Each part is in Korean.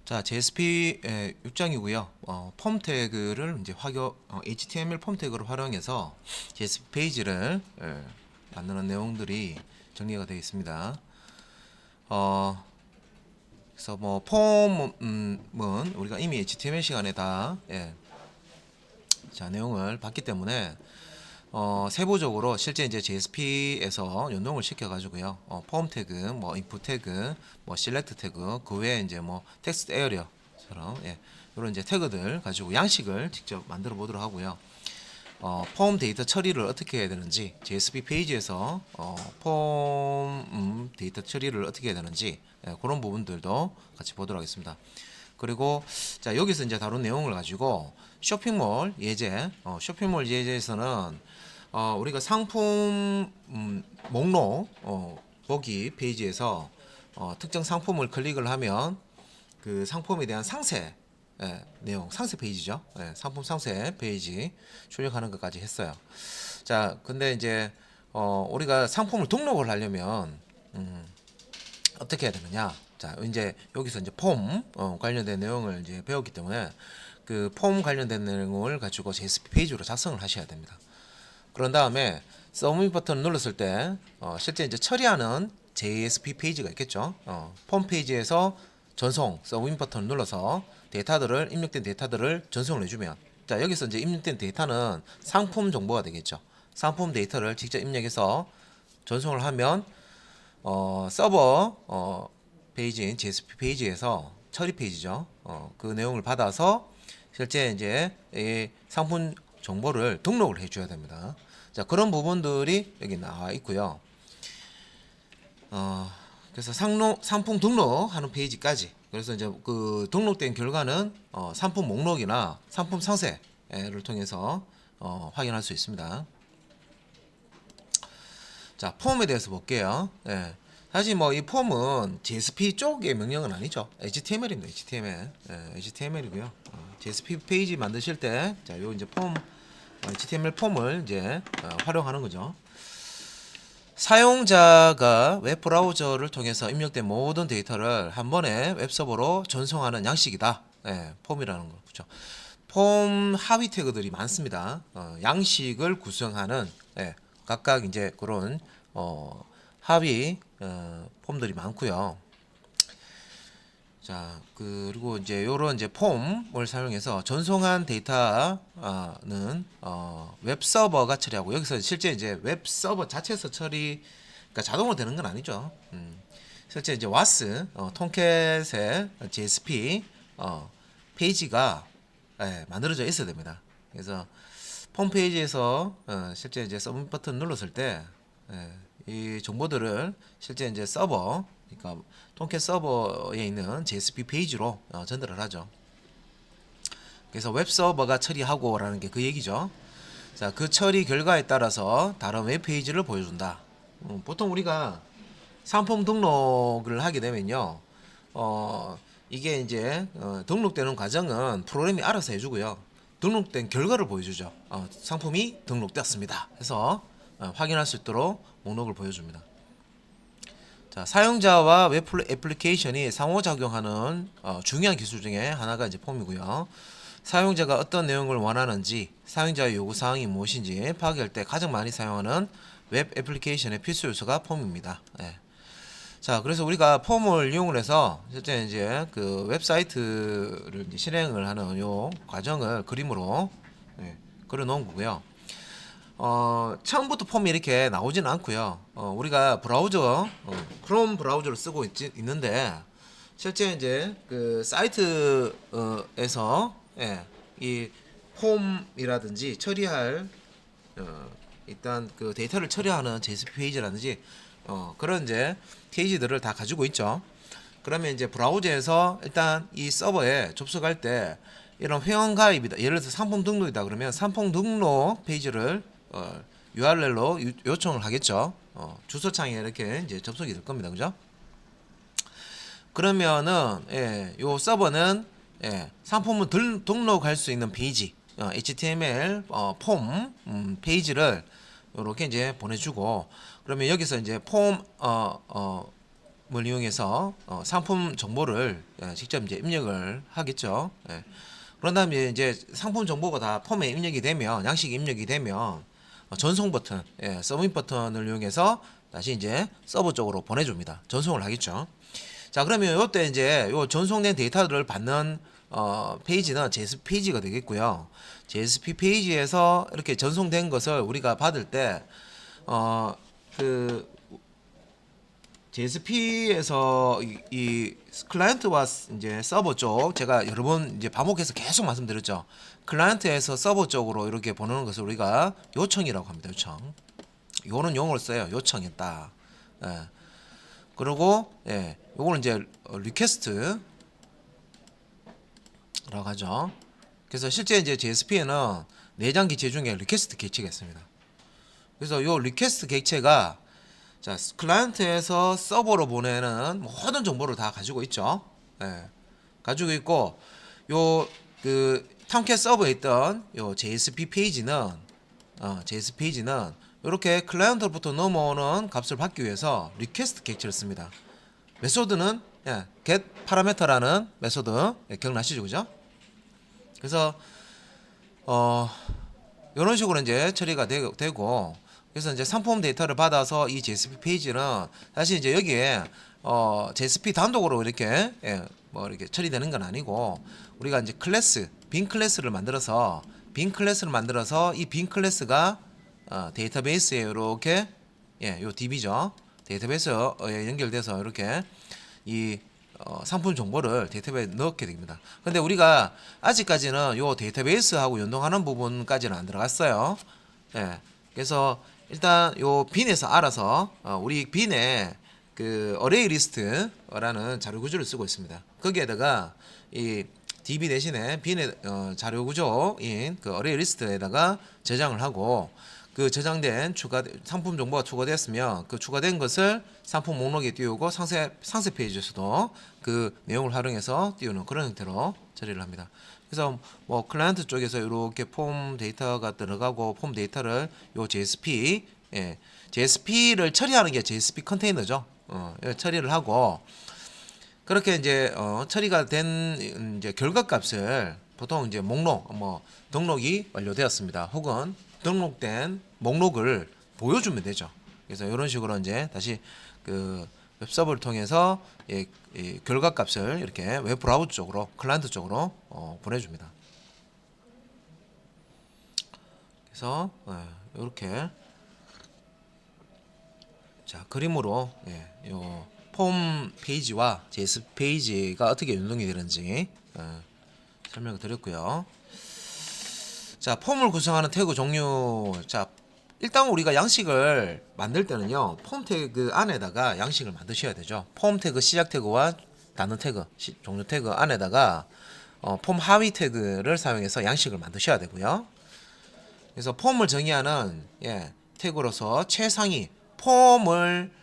자, JSP 6장이고요. 폼 태그를 이제 HTML 폼 태그를 활용해서 JSP 페이지를 만드는 내용들이 정리가 되어 있습니다. 그래서 뭐 폼은 우리가 이미 HTML 시간에 다 자, 내용을 봤기 때문에 세부적으로 실제 이제 JSP에서 연동을 시켜 가지고요. 폼 태그, 뭐 인풋 태그, 뭐 select 태그, 그 외에 이제 뭐 텍스트 에어리어처럼 이런 이제 태그들 가지고 양식을 직접 만들어 보도록 하고요. 폼 데이터 처리를 어떻게 해야 되는지, JSP 페이지에서 폼 데이터 처리를 어떻게 해야 되는지 그런 부분들도 같이 보도록 하겠습니다. 그리고 자, 여기서 이제 다룬 내용을 가지고 쇼핑몰 예제, 쇼핑몰 예제에서는 우리가 상품 목록 보기 페이지에서 특정 상품을 클릭을 하면 그 상품에 대한 상세 내용, 상세 페이지죠. 상품 상세 페이지 출력하는 것까지 했어요. 자, 근데 이제 우리가 상품을 등록을 하려면 어떻게 해야 되느냐? 자, 이제 여기서 이제 폼 관련된 내용을 이제 배웠기 때문에 그 폼 관련된 내용을 가지고 JSP 페이지로 작성을 하셔야 됩니다. 그런 다음에 서브밋 버튼을 눌렀을 때 실제 이제 처리하는 JSP 페이지가 있겠죠. 폼 페이지에서 전송 서브밋 버튼을 눌러서 데이터들을 입력된 데이터들을 전송을 해주면 자, 여기서 이제 입력된 데이터는 상품 정보가 되겠죠. 상품 데이터를 직접 입력해서 전송을 하면 서버 페이지인 JSP 페이지에서 처리 페이지죠. 그 내용을 받아서 실제 이제 이 상품 정보를 등록을 해줘야 됩니다. 자, 그런 부분들이 여기 나와 있고요. 그래서 상품 등록하는 페이지까지. 그래서 이제 그 등록된 결과는 상품 목록이나 상품 상세를 통해서 확인할 수 있습니다. 자, 폼에 대해서 볼게요. 사실 뭐 이 폼은 JSP 쪽의 명령은 아니죠. HTML입니다. HTML. HTML이고요. JSP 페이지 만드실 때, 자, 요 이제 폼, HTML 폼을 이제 활용하는 거죠. 사용자가 웹브라우저를 통해서 입력된 모든 데이터를 한 번에 웹서버로 전송하는 양식이다. 폼이라는 거. 그렇죠. 폼 하위 태그들이 많습니다. 양식을 구성하는 각각 이제 그런 하위 폼들이 많고요. 자, 그리고 이제 요런 이제 폼을 사용해서 전송한 데이터는 웹 서버가 처리하고 여기서 실제 이제 웹 서버 자체에서 그러니까 자동으로 되는 건 아니죠. 실제 이제 와스 톰캣의 JSP 페이지가 만들어져 있어야 됩니다. 그래서 폼 페이지에서 실제 이제 서브밋 버튼 눌렀을 때 이 정보들을 실제 이제 서버, 그러니까 톰캣 서버에 있는 JSP 페이지로 전달을 하죠. 그래서 웹 서버가 처리하고라는 게 그 얘기죠. 자, 그 처리 결과에 따라서 다른 웹 페이지를 보여준다. 보통 우리가 상품 등록을 하게 되면요, 이게 이제 등록되는 과정은 프로그램이 알아서 해주고요. 등록된 결과를 보여주죠. 상품이 등록되었습니다. 해서 확인할 수 있도록 목록을 보여줍니다. 자, 사용자와 웹 애플리케이션이 상호작용하는 중요한 기술 중에 하나가 이제 폼이고요. 사용자가 어떤 내용을 원하는지, 사용자의 요구사항이 무엇인지 파악할 때 가장 많이 사용하는 웹 애플리케이션의 필수 요소가 폼입니다. 자, 그래서 우리가 폼을 이용을 해서 실제 이제 그 웹사이트를 이제 실행을 하는 요 과정을 그림으로 그려 놓은 거고요. 처음부터 폼이 이렇게 나오지는 않고요. 우리가 브라우저, 크롬 브라우저를 쓰고 있는데 실제 이제 그 사이트에서 이 폼이라든지 처리할 일단 그 데이터를 처리하는 JSP 페이지라든지 그런 이제 페이지들을 다 가지고 있죠. 그러면 이제 브라우저에서 일단 이 서버에 접속할 때 이런 회원 가입이다. 예를 들어서 상품 등록이다. 그러면 상품 등록 페이지를 URL로 요청을 하겠죠. 주소창에 이렇게 이제 접속이 될 겁니다. 그죠? 그러면은 요 서버는 상품을 등록할 수 있는 페이지, HTML 폼 페이지를 이렇게 이제 보내주고 그러면 여기서 이제 폼 이용해서 상품 정보를 직접 이제 입력을 하겠죠. 예. 그런 다음에 이제 상품 정보가 다 폼에 입력이 되면, 양식이 입력이 되면 전송 버튼, 서브밋 버튼을 이용해서 다시 이제 서버 쪽으로 보내줍니다. 전송을 하겠죠. 자, 그러면 이때 이제 요 전송된 데이터를 받는 페이지는 JSP 페이지가 되겠고요. JSP 페이지에서 이렇게 전송된 것을 우리가 받을 때 그 JSP에서 이 클라이언트와 이제 서버 쪽, 제가 여러 번 이제 반복해서 계속 말씀드렸죠. 클라이언트에서 서버 쪽으로 이렇게 보내는 것을 우리가 요청이라고 합니다. 요청. 요는 용어를 써요. 요청했다. 예. 그리고 요거는 이제 리퀘스트라고 하죠. 그래서 실제 이제 JSP에는 4장 객체 중에 리퀘스트 객체가 있습니다. 그래서 요 리퀘스트 객체가 자, 클라이언트에서 서버로 보내는 모든 정보를 다 가지고 있죠. 가지고 있고, 요 그 탐캣 서버에 있던 요 JSP 페이지는 이렇게 클라이언트로부터 넘어오는 값을 받기 위해서 리퀘스트 객체를 씁니다. 메소드는 get parameter라는 메소드, 기억나시죠, 그죠? 그래서 이런 식으로 이제 처리가 되고, 그래서 이제 상품 데이터를 받아서 이 JSP 페이지는 사실 이제 여기에 JSP 단독으로 이렇게 뭐 이렇게 처리되는 건 아니고, 우리가 이제 빈 클래스를 만들어서 이 빈 클래스가 데이터베이스에 이렇게 요 DB죠. 데이터베이스에 연결돼서 이렇게 이 상품 정보를 데이터베이스에 넣게 됩니다. 근데 우리가 아직까지는 요 데이터베이스하고 연동하는 부분까지는 안 들어갔어요. 그래서 일단 요 빈에서 알아서 우리 빈에 그 어레이 리스트라는 자료 구조를 쓰고 있습니다. 거기에다가 이 DB 대신에 빈의 자료 구조인 그 어레이 리스트에다가 저장을 하고, 그 저장된 상품 정보가 추가되었으면 그 추가된 것을 상품 목록에 띄우고 상세 페이지에서도 그 내용을 활용해서 띄우는 그런 형태로 처리를 합니다. 그래서 뭐 클라이언트 쪽에서 이렇게 폼 데이터가 들어가고, 폼 데이터를 요 JSP를 처리하는 게 JSP 컨테이너죠. 처리를 하고, 그렇게 이제 처리가 된 이제 결과값을 보통 이제 목록, 등록이 완료되었습니다. 혹은 등록된 목록을 보여주면 되죠. 그래서 이런 식으로 이제 다시 그 웹서버를 통해서 이 결과값을 이렇게 웹 브라우저 쪽으로, 클라이언트 쪽으로 보내줍니다. 그래서 이렇게 자, 그림으로 요 폼 페이지와 JS 페이지가 어떻게 연동이 되는지 설명을 드렸고요. 자, 폼을 구성하는 태그 종류. 자, 일단 우리가 양식을 만들 때는요, 폼 태그 안에다가 양식을 만드셔야 되죠. 폼 태그 시작 태그와 단어 태그, 종류 태그 안에다가 폼 하위 태그를 사용해서 양식을 만드셔야 되고요. 그래서 폼을 정의하는 태그로서 최상위 폼을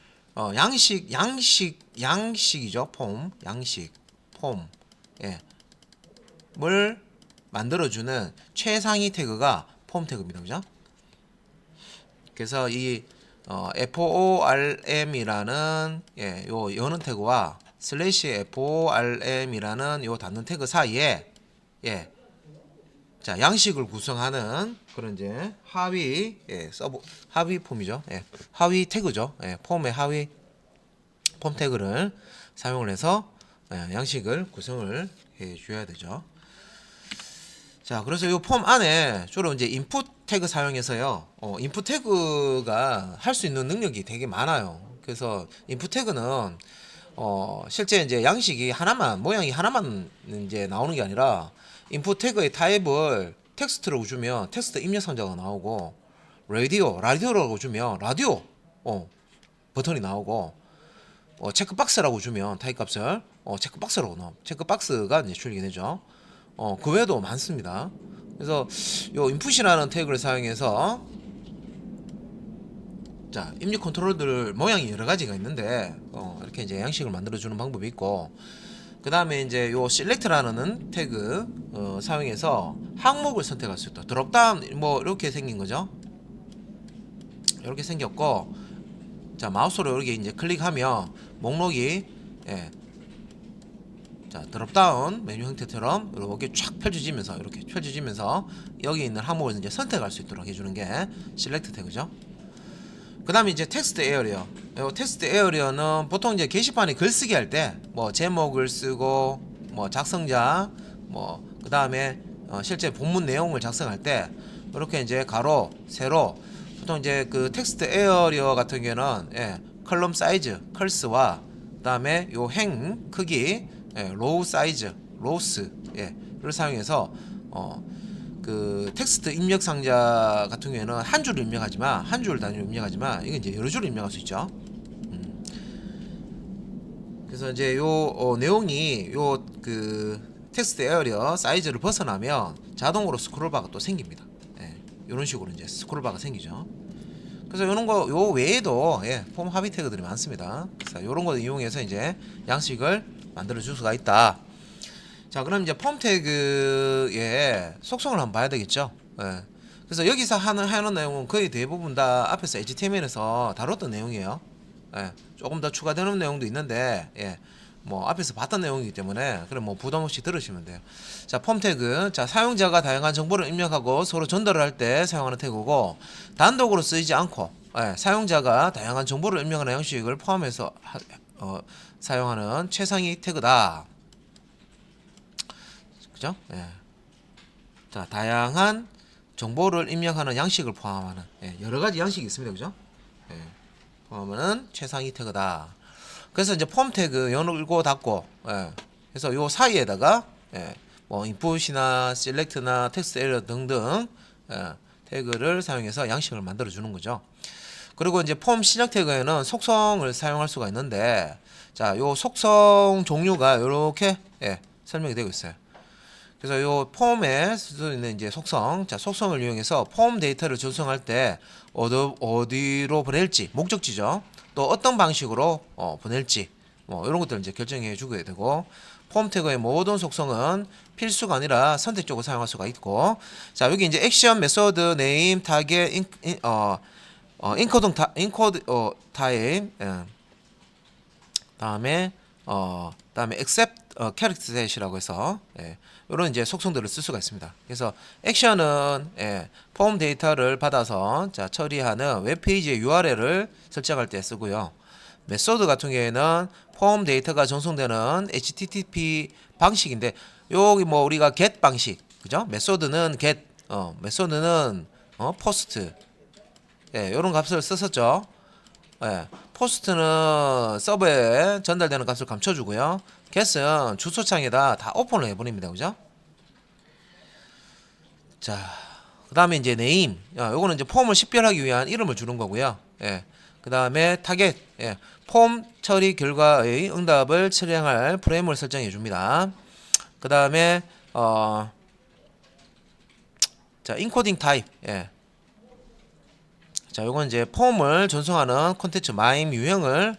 양식이죠. 폼을 만들어주는 최상위 태그가 폼 태그입니다. 그죠? 그래서 이 form이라는 요 여는 태그와 /form이라는 요 닫는 태그 사이에 자, 양식을 구성하는 그런 이제 하위 하위 폼이죠. 하위 태그죠. 폼의 하위 폼 태그를 사용을 해서 양식을 구성을 해 줘야 되죠. 자, 그래서 이 폼 안에 주로 이제 인풋 태그 사용해서요. 인풋 태그가 할 수 있는 능력이 되게 많아요. 그래서 인풋 태그는 실제 이제 양식이 하나만, 모양이 하나만 이제 나오는 게 아니라, 인풋 태그의 타입을 텍스트라고 주면 텍스트 입력 상자가 나오고, 라디오라고 주면 라디오 버튼이 나오고, 체크박스라고 주면 타입 값을 체크박스라고 나옵니다. 체크박스가 이제 출력이 되죠. 그 외에도 많습니다. 그래서 요 인풋이라는 태그를 사용해서 자, 입력 컨트롤들 모양이 여러 가지가 있는데 이렇게 이제 양식을 만들어 주는 방법이 있고, 그 다음에 이제 요 select라는 태그 사용해서 항목을 선택할 수 있다. 드롭다운 뭐 이렇게 생긴 거죠. 이렇게 생겼고, 자, 자, 마우스로 이렇게 이제 클릭하면 목록이 예, 자, 드롭다운 메뉴 형태처럼 이렇게 쫙 펼쳐지면서 이렇게 펼쳐지면서 여기 있는 항목을 이제 선택할 수 있도록 해주는 게 셀렉트 태그죠. 그 다음에 이제 텍스트 에어리어. 이 텍스트 에어리어는 보통 이제 게시판에 글쓰기 할 때 뭐 제목을 쓰고 뭐 작성자 뭐 그 다음에 실제 본문 내용을 작성할 때 이렇게 이제 가로 세로 보통 이제 그 텍스트 에어리어 같은 경우는 예, 컬럼 사이즈 컬스와 그 다음에 요 행 크기 예, 로우 사이즈 로스 를 사용해서 그 텍스트 입력 상자 같은 경우에는 한 줄을 입력하지만 한 줄 단위로 입력하지만 이게 이제 여러 줄을 입력할 수 있죠. 그래서 이제 요 내용이 요 그 텍스트 에어리어 사이즈를 벗어나면 자동으로 스크롤바가 또 생깁니다. 예, 이런 식으로 이제 스크롤바가 생기죠. 그래서 이런 거 요 외에도 예, 폼 합의 태그들이 많습니다. 그래서 이런 거 이용해서 이제 양식을 만들어 줄 수가 있다. 자, 그럼 이제 폼 태그의 속성을 한번 봐야 되겠죠. 예. 그래서 여기서 하는 내용은 거의 대부분 다 앞에서 HTML에서 다뤘던 내용이에요. 예. 조금 더 추가되는 내용도 있는데, 예. 뭐 앞에서 봤던 내용이기 때문에 그럼 뭐 부담 없이 들으시면 돼요. 자, 폼 태그. 자, 사용자가 다양한 정보를 입력하고 서로 전달을 할 때 사용하는 태그고 단독으로 쓰이지 않고 예. 사용자가 다양한 정보를 입력하는 형식을 포함해서 사용하는 최상위 태그다. 그죠? 예. 자, 다양한 정보를 입력하는 양식을 포함하는 예, 여러 가지 양식이 있습니다. 그죠? 예. 포함하는 최상위 태그다. 그래서 이제 폼 태그 열고 닫고 예. 그래서 요 사이에다가 예. 뭐 인풋이나 셀렉트나 텍스트 에러 등등 예. 태그를 사용해서 양식을 만들어 주는 거죠. 그리고 이제 폼 시작 태그에는 속성을 사용할 수가 있는데 자, 요 속성 종류가 이렇게 예. 설명이 되고 있어요. 그래서 요 폼에 쓸 수 있는 이제 속성, 자, 속성을 이용해서 폼 데이터를 전송할 때 어디로 보낼지, 목적지죠. 또 어떤 방식으로 보낼지, 뭐 이런 것들 이제 결정해 주게 되고, 폼 태그의 모든 속성은 필수가 아니라 선택적으로 사용할 수가 있고, 자, 여기 이제 액션, 메소드, 네임, 타겟, 인코드 타입, 다음에 accept character set이라고 해서 예, 이런 이제 속성들을 쓸 수가 있습니다. 그래서 액션은 예, 폼 데이터를 받아서 자, 처리하는 웹페이지의 URL을 설정할 때 쓰고요. 메소드 같은 경우에는 폼 데이터가 전송되는 HTTP 방식인데 여기 뭐 우리가 get 방식 그죠? 메소드는 get 메소드는 post 예, 이런 값을 썼었죠. 예, 포스트는 서버에 전달되는 값을 감춰주고요. get은 주소창에다 다 오픈을 해버립니다. 그죠? 자, 그 다음에 이제 name. 요거는 이제 폼을 식별하기 위한 이름을 주는 거고요. 예. 그 다음에 target. 예. 폼 처리 결과의 응답을 실행할 프레임을 설정해 줍니다. 그 다음에, 자, encoding type. 예. 자, 요건 이제 폼을 전송하는 콘텐츠 마임 유형을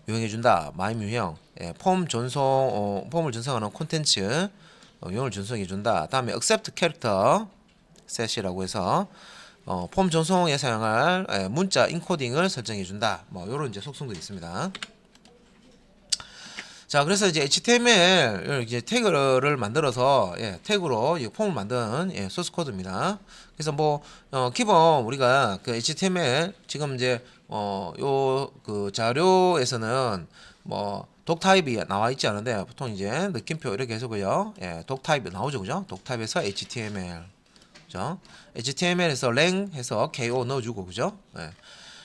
유형해 준다. 마임 유형. 예, 폼 전송 폼을 전송하는 콘텐츠 유형을 전송해 준다. 다음에 accept character set이라고 해서 폼 전송에 사용할 문자 인코딩을 설정해 준다. 뭐 요런 이제 속성도 있습니다. 자, 그래서 이제 HTML 이제 태그를 만들어서 예, 태그로 이 폼을 만든 예, 소스 코드입니다. 그래서 뭐 기본 우리가 그 HTML 지금 이제 요 그 자료에서는 뭐 독 타입이 나와 있지 않은데 보통 이제 느낌표 이렇게 해서고요. 예, 독 타입이 나오죠, 그죠? 독 타입에서 HTML, 그죠? HTML에서 랭 해서 KO 넣어주고, 그죠? 예.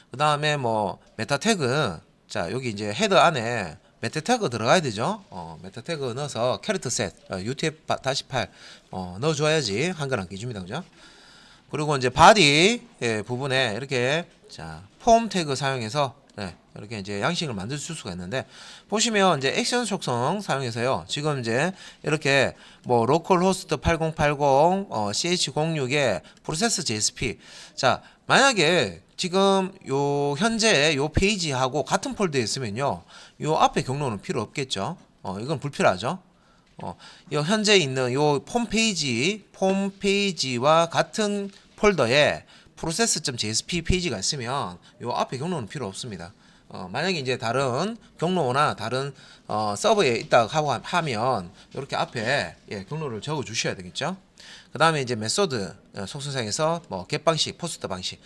그 다음에 뭐 메타 태그, 자 여기 이제 헤더 안에 메타 태그 들어가야 되죠. 메타 태그 넣어서 캐릭터 셋 UTF-8 넣어줘야지 한글 안 끼줍니다, 그죠? 그리고 이제 바디 부분에 이렇게 자 폼 태그 사용해서 이렇게 이제 양식을 만들 수가 있는데 보시면 이제 액션 속성 사용해서요. 지금 이제 이렇게 뭐 로컬 호스트 8080 ch06에 프로세스 JSP 자 만약에 지금 요 현재 요 페이지하고 같은 폴더에 있으면요. 요 앞에 경로는 필요 없겠죠. 이건 불필요하죠. 요 현재 있는 요 폼페이지와 같은 폴더에 process.jsp 페이지가 있으면 요 앞에 경로는 필요 없습니다. 만약에 이제 다른 경로나 다른 서버에 있다 하고 하면 이렇게 앞에 경로를 적어 주셔야 되겠죠. 그 다음에 이제 메소드 속성상에서 뭐 get 방식, 포스트 방식.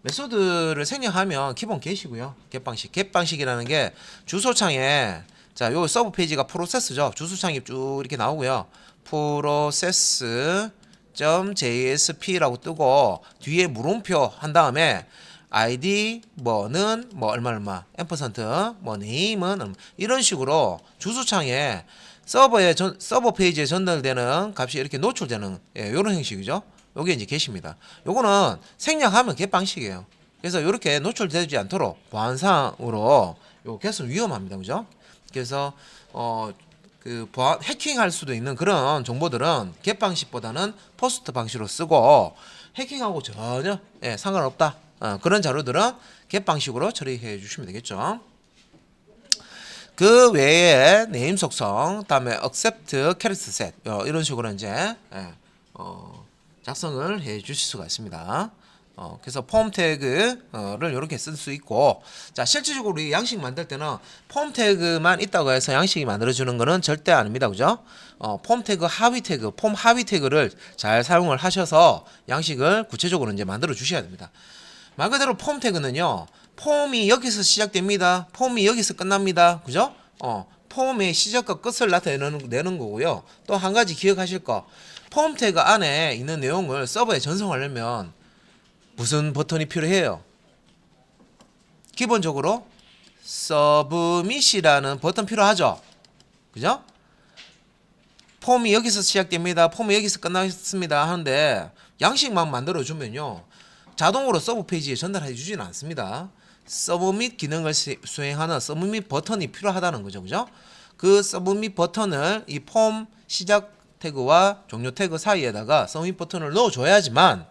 메소드를 생략하면 기본 get이고요. get 방식. get 방식이라는 게 주소창에 자, 요 서브 페이지가 프로세스죠. 주소창이 쭉 이렇게 나오고요. process.jsp라고 뜨고 뒤에 물음표 한 다음에 id 뭐는 뭐 얼마 앰퍼센트 뭐 name은 얼마, 이런 식으로 주소창에 서버 페이지에 전달되는 값이 이렇게 노출되는 이런 형식이죠. 요게 이제 get입니다. 요거는 생략하면 get 방식이에요. 그래서 이렇게 노출되지 않도록 보안상으로 요 get은 위험합니다. 그죠? 그래서 해킹할 수도 있는 그런 정보들은 get 방식보다는 포스트 방식으로 쓰고 해킹하고 전혀 상관없다. 그런 자료들은 get 방식으로 처리해 주시면 되겠죠. 그 외에 네임 속성, 다음에 accept, character set 이런 식으로 이제 작성을 해 주실 수가 있습니다. 그래서 폼 태그를 이렇게 쓸 수 있고, 자 실질적으로 우리 양식 만들 때는 폼 태그만 있다고 해서 양식이 만들어 주는 거는 절대 아닙니다. 그죠? 폼 태그 하위 태그, 폼 하위 태그를 잘 사용을 하셔서 양식을 구체적으로 이제 만들어 주셔야 됩니다. 말 그대로 폼 태그는요, 폼이 여기서 시작됩니다. 폼이 여기서 끝납니다. 그죠? 폼의 시작과 끝을 나타내는 거고요. 또 한 가지 기억하실 거, 폼 태그 안에 있는 내용을 서버에 전송하려면 무슨 버튼이 필요해요? 기본적으로 submit이라는 버튼 필요하죠. 그죠? 폼이 여기서 시작됩니다. 폼이 여기서 끝났습니다 하는데 양식만 만들어 주면요, 자동으로 서브 페이지에 전달해 주지는 않습니다. 서브밋 기능을 수행하는 서브밋 버튼이 필요하다는 거죠. 그죠? 그 서브밋 버튼을 이 폼 시작 태그와 종료 태그 사이에다가 서브밋 버튼을 넣어 줘야지만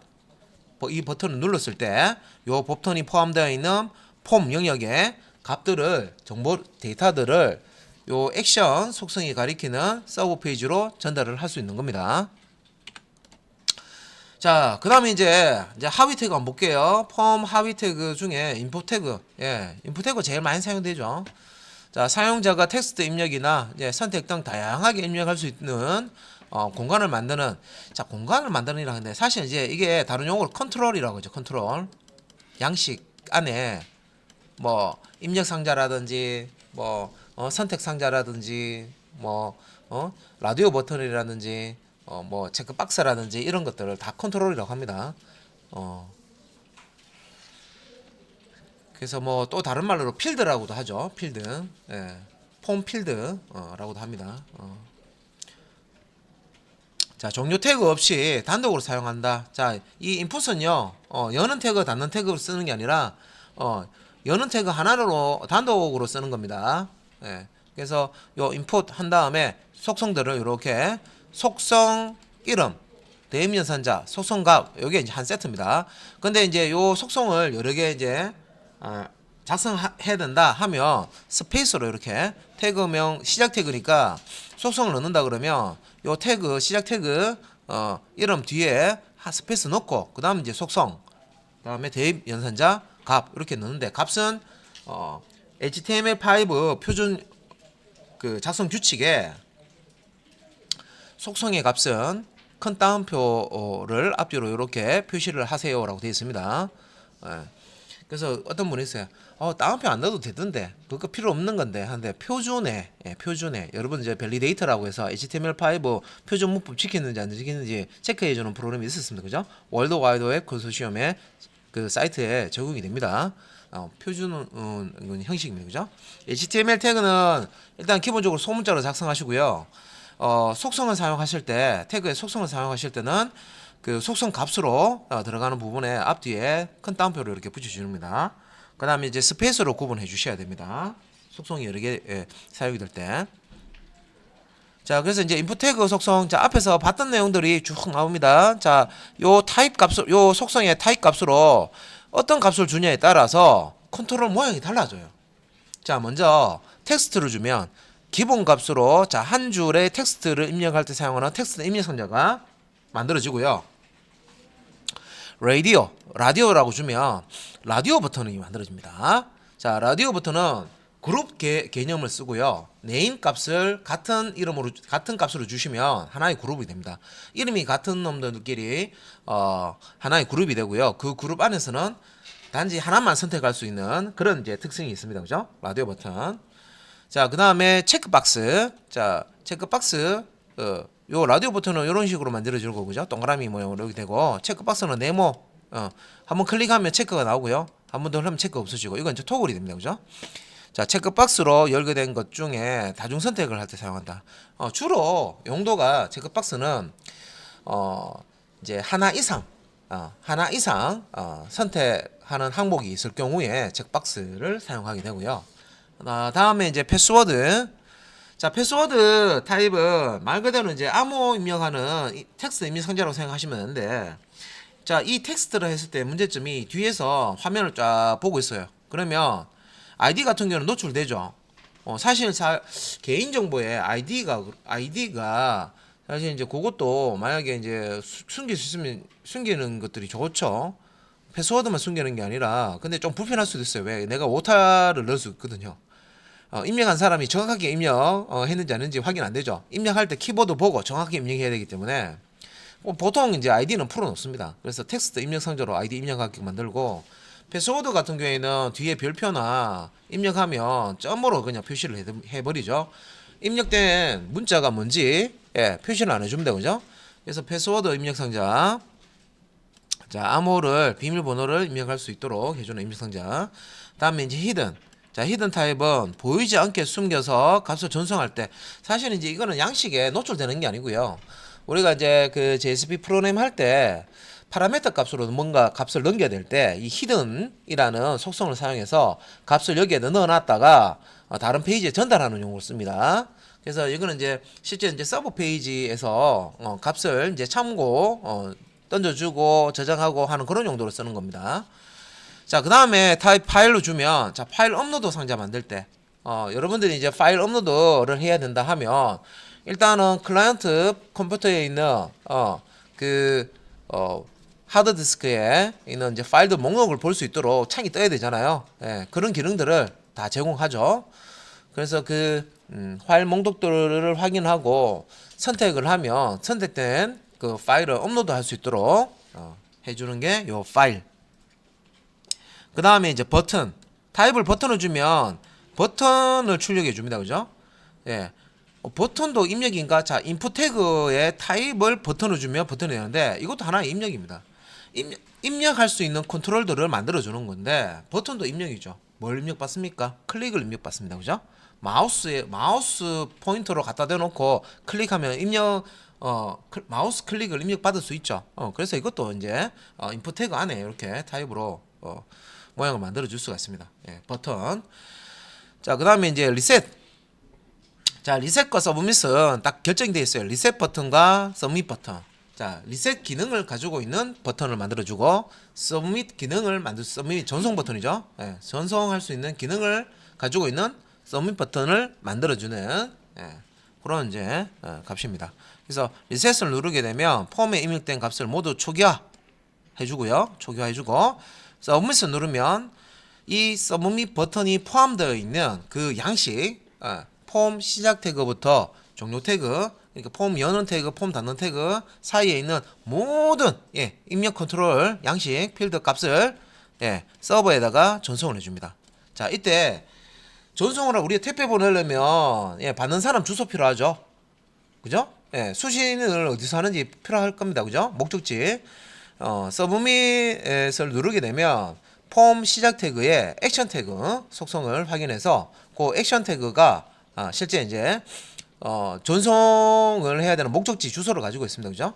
이 버튼을 눌렀을 때 이 버튼이 포함되어 있는 폼 영역의 값들을, 정보 데이터들을 요 액션 속성이 가리키는 서브 페이지로 전달을 할 수 있는 겁니다. 자, 그 다음에 이제 하위 태그 한번 볼게요. 폼 하위 태그 중에 인풋 태그. 인풋 태그 제일 많이 사용되죠. 자, 사용자가 텍스트 입력이나 선택 등 다양하게 입력할 수 있는 공간을 만드는, 자, 공간을 만드는이라 하는데 사실 이제 이게 다른 용어로 컨트롤이라고 하죠. 컨트롤. 양식 안에 뭐 입력 상자라든지 뭐 선택 상자라든지 뭐 라디오 버튼이라든지 뭐 체크 박스라든지 이런 것들을 다 컨트롤이라고 합니다. 그래서 뭐 또 다른 말로 필드라고도 하죠. 필드. 폼 필드라고도 합니다. 자, 종료 태그 없이 단독으로 사용한다. 자, 이 인풋은요, 여는 태그, 닫는 태그로 쓰는 게 아니라, 여는 태그 하나로 단독으로 쓰는 겁니다. 그래서 요 인풋 한 다음에 속성들을 이렇게 속성 이름, 대임 연산자, 속성 값, 요게 이제 한 세트입니다. 근데 이제 요 속성을 여러 개 이제, 작성해야 된다 하면 스페이스로 이렇게 태그명 시작 태그니까 속성을 넣는다 그러면 요 태그 시작 태그 이름 뒤에 스페이스 넣고 그 다음 이제 속성, 그 다음에 대입 연산자 값 이렇게 넣는데, 값은 HTML5 표준 그 작성 규칙에 속성의 값은 큰 따옴표를 앞뒤로 이렇게 표시를 하세요라고 되어 있습니다. 그래서 어떤 분이 있어요. 따옴표 안 넣어도 되던데 그거 필요 없는 건데 하는데, 표준에 표준에 여러분 이제 밸리데이터라고 해서 HTML5 표준 문법 지키는지 안 지키는지 체크해 주는 프로그램이 있었습니다. 그죠? 월드 와이드 웹 컨소시엄의 그 사이트에 적용이 됩니다. 표준 형식입니다. 그죠? HTML 태그는 일단 기본적으로 소문자로 작성하시고요. 속성을 사용하실 때, 태그의 속성을 사용하실 때는 그 속성 값으로 들어가는 부분에 앞뒤에 큰 따옴표를 이렇게 붙여줍니다. 그 다음에 이제 스페이스로 구분해 주셔야 됩니다. 속성이 여러 개 사용이 될 때. 자, 그래서 이제 인풋 태그 속성, 자, 앞에서 봤던 내용들이 쭉 나옵니다. 자, 요 타입 값을, 요 속성의 타입 값으로 어떤 값을 주냐에 따라서 컨트롤 모양이 달라져요. 자, 먼저 텍스트를 주면 기본 값으로, 자, 한 줄의 텍스트를 입력할 때 사용하는 텍스트 입력 상자가 만들어지고요. 라디오라고 주면 라디오 버튼이 만들어집니다. 자, 라디오 버튼은 그룹 개념을 쓰고요. 네임 값을 같은 이름으로 같은 값으로 주시면 하나의 그룹이 됩니다. 이름이 같은 놈들끼리 하나의 그룹이 되고요. 그 그룹 안에서는 단지 하나만 선택할 수 있는 그런 이제 특성이 있습니다. 그죠? 라디오 버튼. 자, 그다음에 체크박스. 자, 체크박스 요 라디오 버튼은 이런 식으로 만들어지고 그죠? 동그라미 모양으로 이렇게 되고 체크박스는 네모 한번 클릭하면 체크가 나오고요. 한 번 더 하면 체크 없어지고 이건 이제 토글이 됩니다. 그죠? 자, 체크박스로 열게 것 중에 다중 선택을 할 때 사용한다. 주로 용도가 체크박스는 이제 하나 이상 선택하는 항목이 있을 경우에 체크박스를 사용하게 되고요. 다음에 이제 패스워드. 자, 패스워드 타입은 말 그대로 이제 암호 입력하는 텍스트 입력 상자라고 생각하시면 되는데, 자, 이 텍스트를 했을 때 문제점이 뒤에서 화면을 쫙 보고 있어요. 그러면 아이디 같은 경우는 노출되죠. 사실 개인정보의 아이디가 사실 이제 그것도 만약에 이제 숨길 수 있으면 숨기는 것들이 좋죠. 패스워드만 숨기는 게 아니라 근데 좀 불편할 수도 있어요. 왜? 내가 오타를 넣을 수 있거든요. 입력한 사람이 정확하게 했는지 안 했는지 확인 안 되죠. 입력할 때 키보드 보고 정확하게 입력해야 되기 때문에 보통 이제 아이디는 풀어놓습니다. 그래서 텍스트 입력 상자로 아이디 입력하게 만들고 패스워드 같은 경우에는 뒤에 별표나 입력하면 점으로 그냥 표시를 해버리죠. 입력된 문자가 뭔지 표시를 안 해줍니다. 그죠? 그래서 패스워드 입력 상자, 자, 암호를 비밀번호를 입력할 수 있도록 해주는 입력 상자. 다음에 이제 히든. 자, 히든 타입은 보이지 않게 숨겨서 값을 전송할 때 사실 이제 이거는 양식에 노출되는 게 아니고요. 우리가 이제 그 JSP 프로그램 할 때 파라미터 값으로 뭔가 값을 넘겨야 될 때 이 히든이라는 속성을 사용해서 값을 여기에 넣어놨다가 다른 페이지에 전달하는 용어를 씁니다. 그래서 이거는 이제 실제 이제 서버 페이지에서 값을 이제 참고 던져주고 저장하고 하는 그런 용도로 쓰는 겁니다. 자, 그 다음에 타입 파일로 주면, 자, 파일 업로드 상자 만들 때 여러분들이 이제 파일 업로드를 해야 된다 하면 일단은 클라이언트 컴퓨터에 있는 하드디스크에 있는 이제 파일들 목록을 볼 수 있도록 창이 떠야 되잖아요. 그런 기능들을 다 제공하죠. 그래서 그 파일 목록들을 확인하고 선택을 하면 선택된 그 파일을 업로드 할 수 있도록 해주는 게 요 파일. 그 다음에 이제 버튼. 타입을 버튼을 주면 버튼을 출력해 줍니다. 그죠? 예. 버튼도 입력인가? 자, 인풋 태그에 타입을 버튼을 주면 버튼이 되는데 이것도 하나의 입력입니다. 입력할 수 있는 컨트롤들을 만들어 주는 건데 버튼도 입력이죠. 뭘 입력받습니까? 클릭을 입력받습니다. 그죠? 마우스 포인터로 갖다 대놓고 클릭하면 마우스 클릭을 입력받을 수 있죠. 그래서 이것도 이제 인풋 태그 안에 이렇게 타입으로 모양을 만들어 줄 수가 있습니다. 버튼. 자, 그 다음에 이제 리셋. 자, 리셋과 서브밋은 딱 결정되어 있어요. 리셋 버튼과 서브밋 버튼. 자, 리셋 기능을 가지고 있는 버튼을 만들어주고 서브밋 기능을 서브밋 전송 버튼이죠. 전송할 수 있는 기능을 가지고 있는 서브밋 버튼을 만들어주는 그런 이제 값입니다. 그래서 리셋을 누르게 되면 폼에 입력된 값을 모두 초기화해주고요. 초기화해주고 서브밋을 누르면 이 서브밋 버튼이 포함되어 있는 그 양식 폼 시작 태그부터 종료 태그, 그러니까 폼 여는 태그, 폼 닫는 태그 사이에 있는 모든 입력 컨트롤 양식 필드 값을 서버에다가 전송을 해줍니다. 자, 이때 전송을 하고 우리가 택배 보내려면 받는 사람 주소 필요하죠. 그죠? 수신을 어디서 하는지 필요할 겁니다. 그죠? 목적지. 서브밋을 누르게 되면 폼 시작 태그에 액션 태그 속성을 확인해서 그 액션 태그가 실제 이제 전송을 해야 되는 목적지 주소를 가지고 있습니다. 그죠?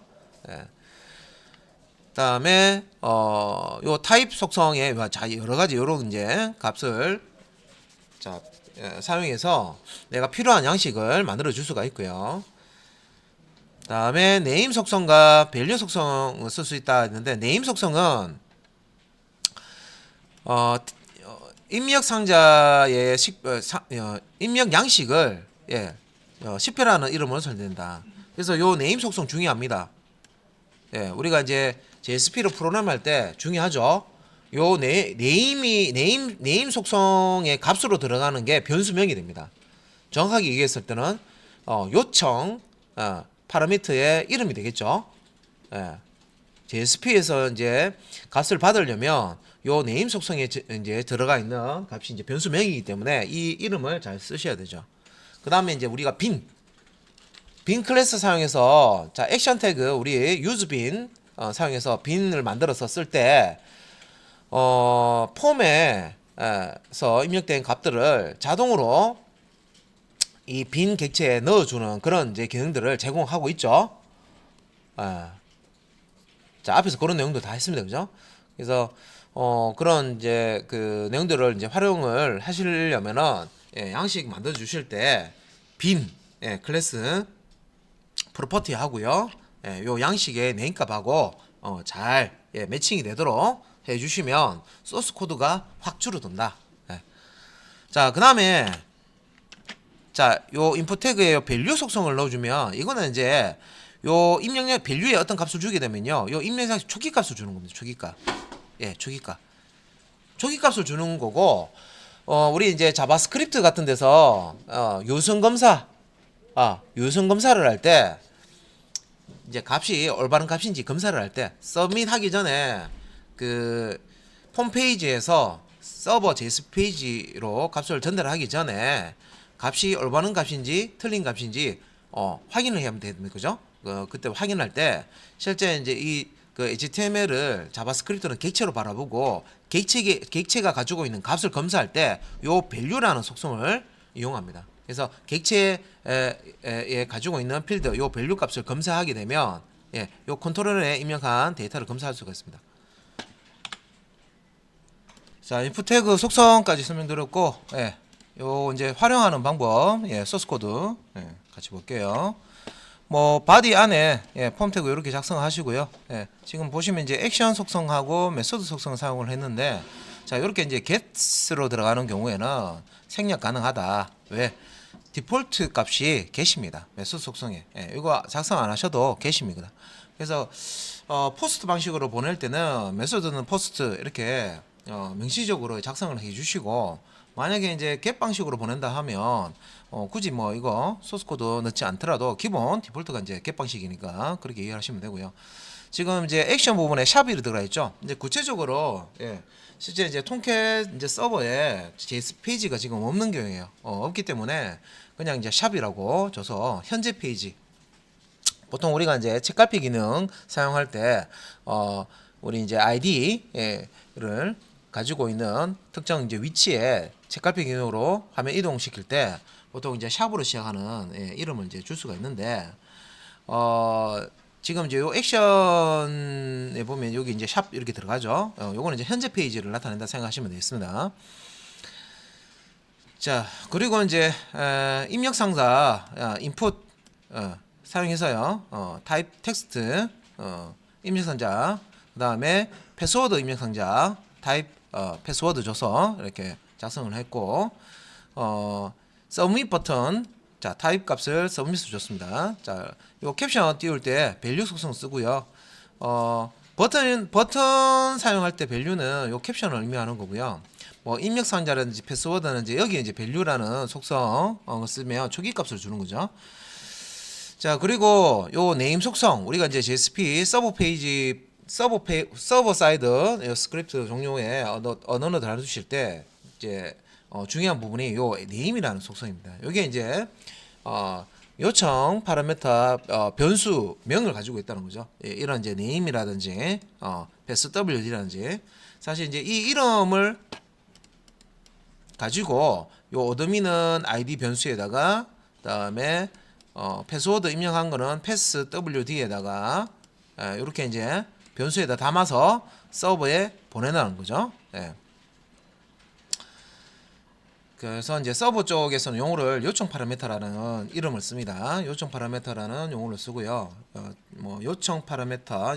그다음에 요 타입 속성에 여러 가지 요런 이제 값을 사용해서 내가 필요한 양식을 만들어 줄 수가 있고요. 다음에 네임 속성과 밸류 속성을 쓸 수 있다 했는데 네임 속성은 입력 상자의 입력 양식을 식별하는 이름으로 설정된다. 그래서 요 네임 속성 중요합니다. 우리가 이제 JSP로 프로그램할 때 중요하죠. 요 네임 속성의 값으로 들어가는 게 변수명이 됩니다. 정확하게 얘기했을 때는 요청 파라미터의 이름이 되겠죠. 예. JSP에서 이제 값을 받으려면 요 네임 속성에 이제 들어가 있는 값이 이제 변수명이기 때문에 이 이름을 잘 쓰셔야 되죠. 그 다음에 이제 우리가 빈 클래스 사용해서 자 액션 태그 우리 유즈 빈 사용해서 빈을 만들어서 쓸 때 폼에서 입력된 값들을 자동으로 이 빈 객체에 넣어주는 그런 이제 기능들을 제공하고 있죠. 자 앞에서 그런 내용도 다 했습니다, 그죠? 그래서 그런 이제 그 내용들을 이제 활용을 하시려면은 양식 만들어 주실 때 빈 클래스 프로퍼티 하고요. 요 양식의 네임값하고 잘 매칭이 되도록 해주시면 소스 코드가 확 줄어든다. 자, 그 다음에 자, 요 인풋 태그에 밸류 속성을 넣어주면 이거는 이제 요 입력량 밸류에 어떤 값을 주게 되면요, 요 입력량 초기 값을 주는 겁니다. 초기값. 초기값. 초기값을 주는 거고, 우리 이제 자바스크립트 같은 데서 요성 검사, 요성 검사를 할 때 이제 값이 올바른 값인지 검사를 할 때 서밋 하기 전에 그 홈페이지에서 서버 JS 페이지로 값을 전달하기 전에 값이 올바른 값인지 틀린 값인지 확인을 해야 됩니다. 그죠? 그때 확인할 때 실제 이제 이 그 HTML을 자바스크립트는 객체로 바라보고 객체가 가지고 있는 값을 검사할 때 요 value라는 속성을 이용합니다. 그래서 객체에 가지고 있는 필드 요 value 값을 검사하게 되면 요 컨트롤러에 입력한 데이터를 검사할 수가 있습니다. 자, 인풋 태그 속성까지 설명드렸고, 요 이제 활용하는 방법, 소스 코드 같이 볼게요. 뭐 바디 안에 폼 태그 이렇게 작성하시고요. 지금 보시면 이제 액션 속성하고 메소드 속성을 사용을 했는데, 자 이렇게 이제 get으로 들어가는 경우에는 생략 가능하다. 왜? 디폴트 값이 get입니다. 메소드 속성에. 이거 작성 안 하셔도 get입니다. 그래서 포스트 방식으로 보낼 때는 메소드는 포스트 이렇게 명시적으로 작성을 해주시고, 만약에 이제 get 방식으로 보낸다 하면 굳이 뭐 이거 소스 코드 넣지 않더라도 기본 디폴트가 이제 get 방식이니까 그렇게 이해하시면 되고요. 지금 이제 액션 부분에 샵이 들어가 있죠. 이제 구체적으로 실제 이제 통캣 이제 서버에 JS 페이지가 지금 없는 경우에요. 없기 때문에 그냥 이제 샵이라고 줘서 현재 페이지. 보통 우리가 이제 책갈피 기능 사용할 때 우리 이제 ID를 가지고 있는 특정 이제 위치에 책갈피 기능으로 화면 이동시킬 때 보통 이제 샵으로 시작하는 이름을 이제 줄 수가 있는데, 지금 이제 요 액션에 보면 여기 이제 샵 이렇게 들어가죠. 요거는 이제 현재 페이지를 나타낸다 생각하시면 되겠습니다. 자, 그리고 이제 입력 상자 인풋 사용해서요. 타입 텍스트 입력 상자, 그다음에 패스워드 입력 상자 타입 패스워드 줘서 이렇게 작성을 했고, 서밋 버튼 자 타입 값을 서밋을 줬습니다. 자, 요 캡션 띄울 때 밸류 속성 쓰고요. 버튼 사용할 때 밸류는 요 캡션을 의미하는 거고요. 뭐 입력 상자라든지 패스워드는 여기 이제 밸류라는 속성 쓰면 초기 값을 주는 거죠. 자, 그리고 요 네임 속성 우리가 이제 JSP 서버 사이드 스크립트 종료에 언어를 달아주실 때 이제 중요한 부분이 요 네임이라는 속성입니다. 이게 이제 요청 파라미터 변수명을 가지고 있다는 거죠. 이런 이제 네임이라든지 passwd라든지 사실 이제 이 이름을 가지고 요 어드민은 id 변수에다가 그다음에 패스워드 입력한 거는 passwd에다가 이렇게 이제 변수에다 담아서 서버에 보내라는 거죠. 그래서 이제 서버 쪽에서는 용어를 요청 파라미터라는 이름을 씁니다. 요청 파라미터라는 용어를 쓰고요. 뭐 요청 파라미터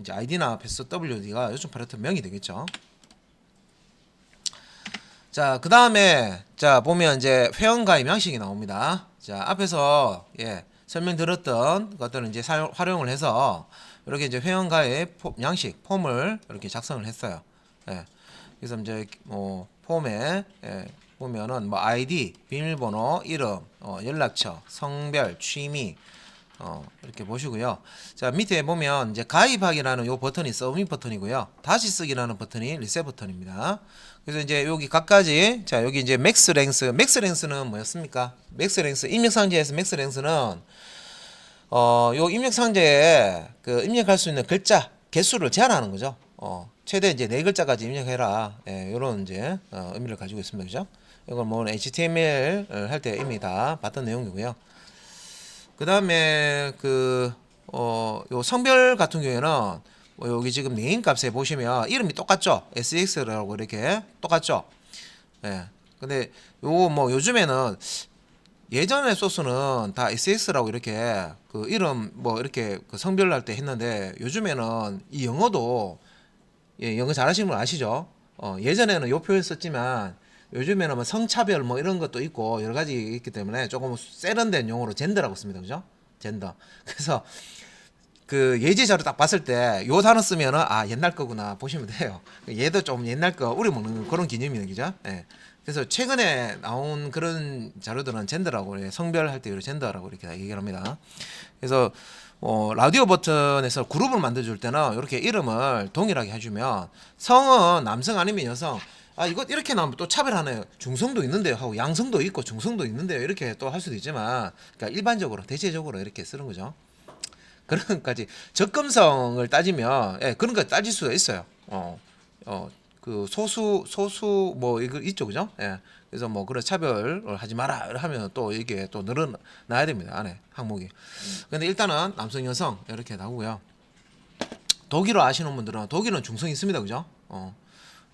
이제 id나 passwd가 요청 파라미터 명이 되겠죠. 자, 그 다음에 자 보면 이제 회원 가입 양식이 나옵니다. 자, 앞에서 설명드렸던 것들을 이제 활용을 해서 이렇게 이제 회원가입 양식 폼을 이렇게 작성을 했어요. 예. 그래서 이제 뭐 폼에 보면은 뭐 아이디, 비밀번호, 이름, 연락처, 성별, 취미 이렇게 보시고요. 자, 밑에 보면 이제 가입하기라는 요 버튼이 서브밋 버튼이고요. 다시 쓰기라는 버튼이 리셋 버튼입니다. 그래서 이제 여기 각가지, 자, 여기 이제 맥스랭스는 뭐였습니까? 맥스랭스, 입력상자에서 맥스랭스는 요 입력상자에 그 입력할 수 있는 글자 개수를 제한하는 거죠. 최대 이제 4글자까지 입력해라. 예, 요런 이제 의미를 가지고 있습니다. 그죠? 이건 뭐 HTML 할 때 이미 다 봤던 내용이고요. 그 다음에 요 성별 같은 경우에는 뭐 여기 지금 네임 값에 보시면 이름이 똑같죠. SX라고 이렇게 똑같죠. 예. 근데 요 뭐 요즘에는 예전의 소스는 다 SX라고 이렇게 그 이름 뭐 이렇게 그 성별로 할 때 했는데 요즘에는 이 영어도 영어 잘하시는 분 아시죠? 예전에는 요 표현 썼지만 요즘에는 뭐 성차별 뭐 이런 것도 있고 여러 가지 있기 때문에 조금 세련된 용어로 젠더라고 씁니다. 그죠? 젠더. 그래서 그 예제 자료 딱 봤을 때 요 단어 쓰면은 아 옛날 거구나 보시면 돼요. 얘도 좀 옛날 거 우리 먹는 그런 개념이에요. 그죠? 예. 그래서 최근에 나온 그런 자료들은 젠더라고 성별 할 때 젠더라고 이렇게 얘기를 합니다. 그래서 라디오 버튼에서 그룹을 만들어줄 때는 이렇게 이름을 동일하게 해주면 성은 남성 아니면 여성 아 이거 이렇게 나오면 또 차별하네요. 중성도 있는데요 하고 양성도 있고 중성도 있는데요 이렇게 또 할 수도 있지만 그러니까 일반적으로 대체적으로 이렇게 쓰는 거죠. 그런 것까지 접근성을 따지면 예, 그런 거 따질 수가 있어요. 그 소수 뭐 이거 있죠, 그죠? 예. 그래서 뭐 그런 차별을 하지 마라 하면 또 이게 또 늘어나야 됩니다 안에 항목이. 근데 일단은 남성 여성 이렇게 나오고요. 독일어 아시는 분들은 독일은 중성이 있습니다, 그죠?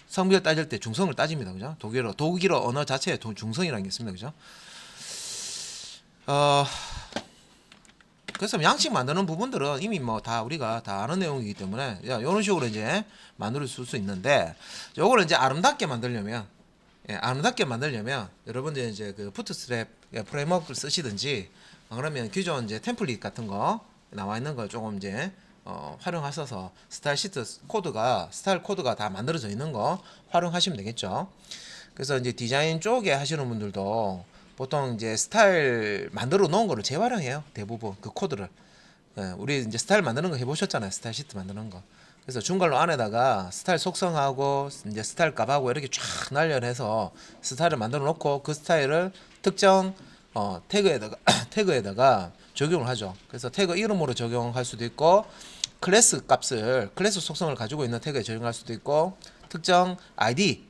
성별 따질 때 중성을 따집니다, 그죠? 독일어 언어 자체에 중성이라는 게 있습니다, 그죠? 그래서 양식 만드는 부분들은 이미 뭐 다 우리가 다 아는 내용이기 때문에 이런 식으로 이제 만들 수 있는데 요거를 이제 아름답게 만들려면 여러분들 이제 그 푸트스트랩 프레임워크를 쓰시든지 그러면 기존 이제 템플릿 같은 거 나와 있는 걸 조금 이제 활용하셔서 스타일 코드가 다 만들어져 있는 거 활용하시면 되겠죠. 그래서 이제 디자인 쪽에 하시는 분들도 보통 이제 스타일 만들어 놓은 거를 재활용해요. 대부분 그 코드를. 예, 우리 이제 스타일 만드는 거 해보셨잖아요. 스타일 시트 만드는 거. 그래서 중괄로 안에다가 스타일 속성하고 이제 스타일 값하고 이렇게 쫙 날려내서 스타일을 만들어 놓고 그 스타일을 특정 태그에다가 태그에다가 적용을 하죠. 그래서 태그 이름으로 적용할 수도 있고 클래스 속성을 가지고 있는 태그에 적용할 수도 있고 특정 ID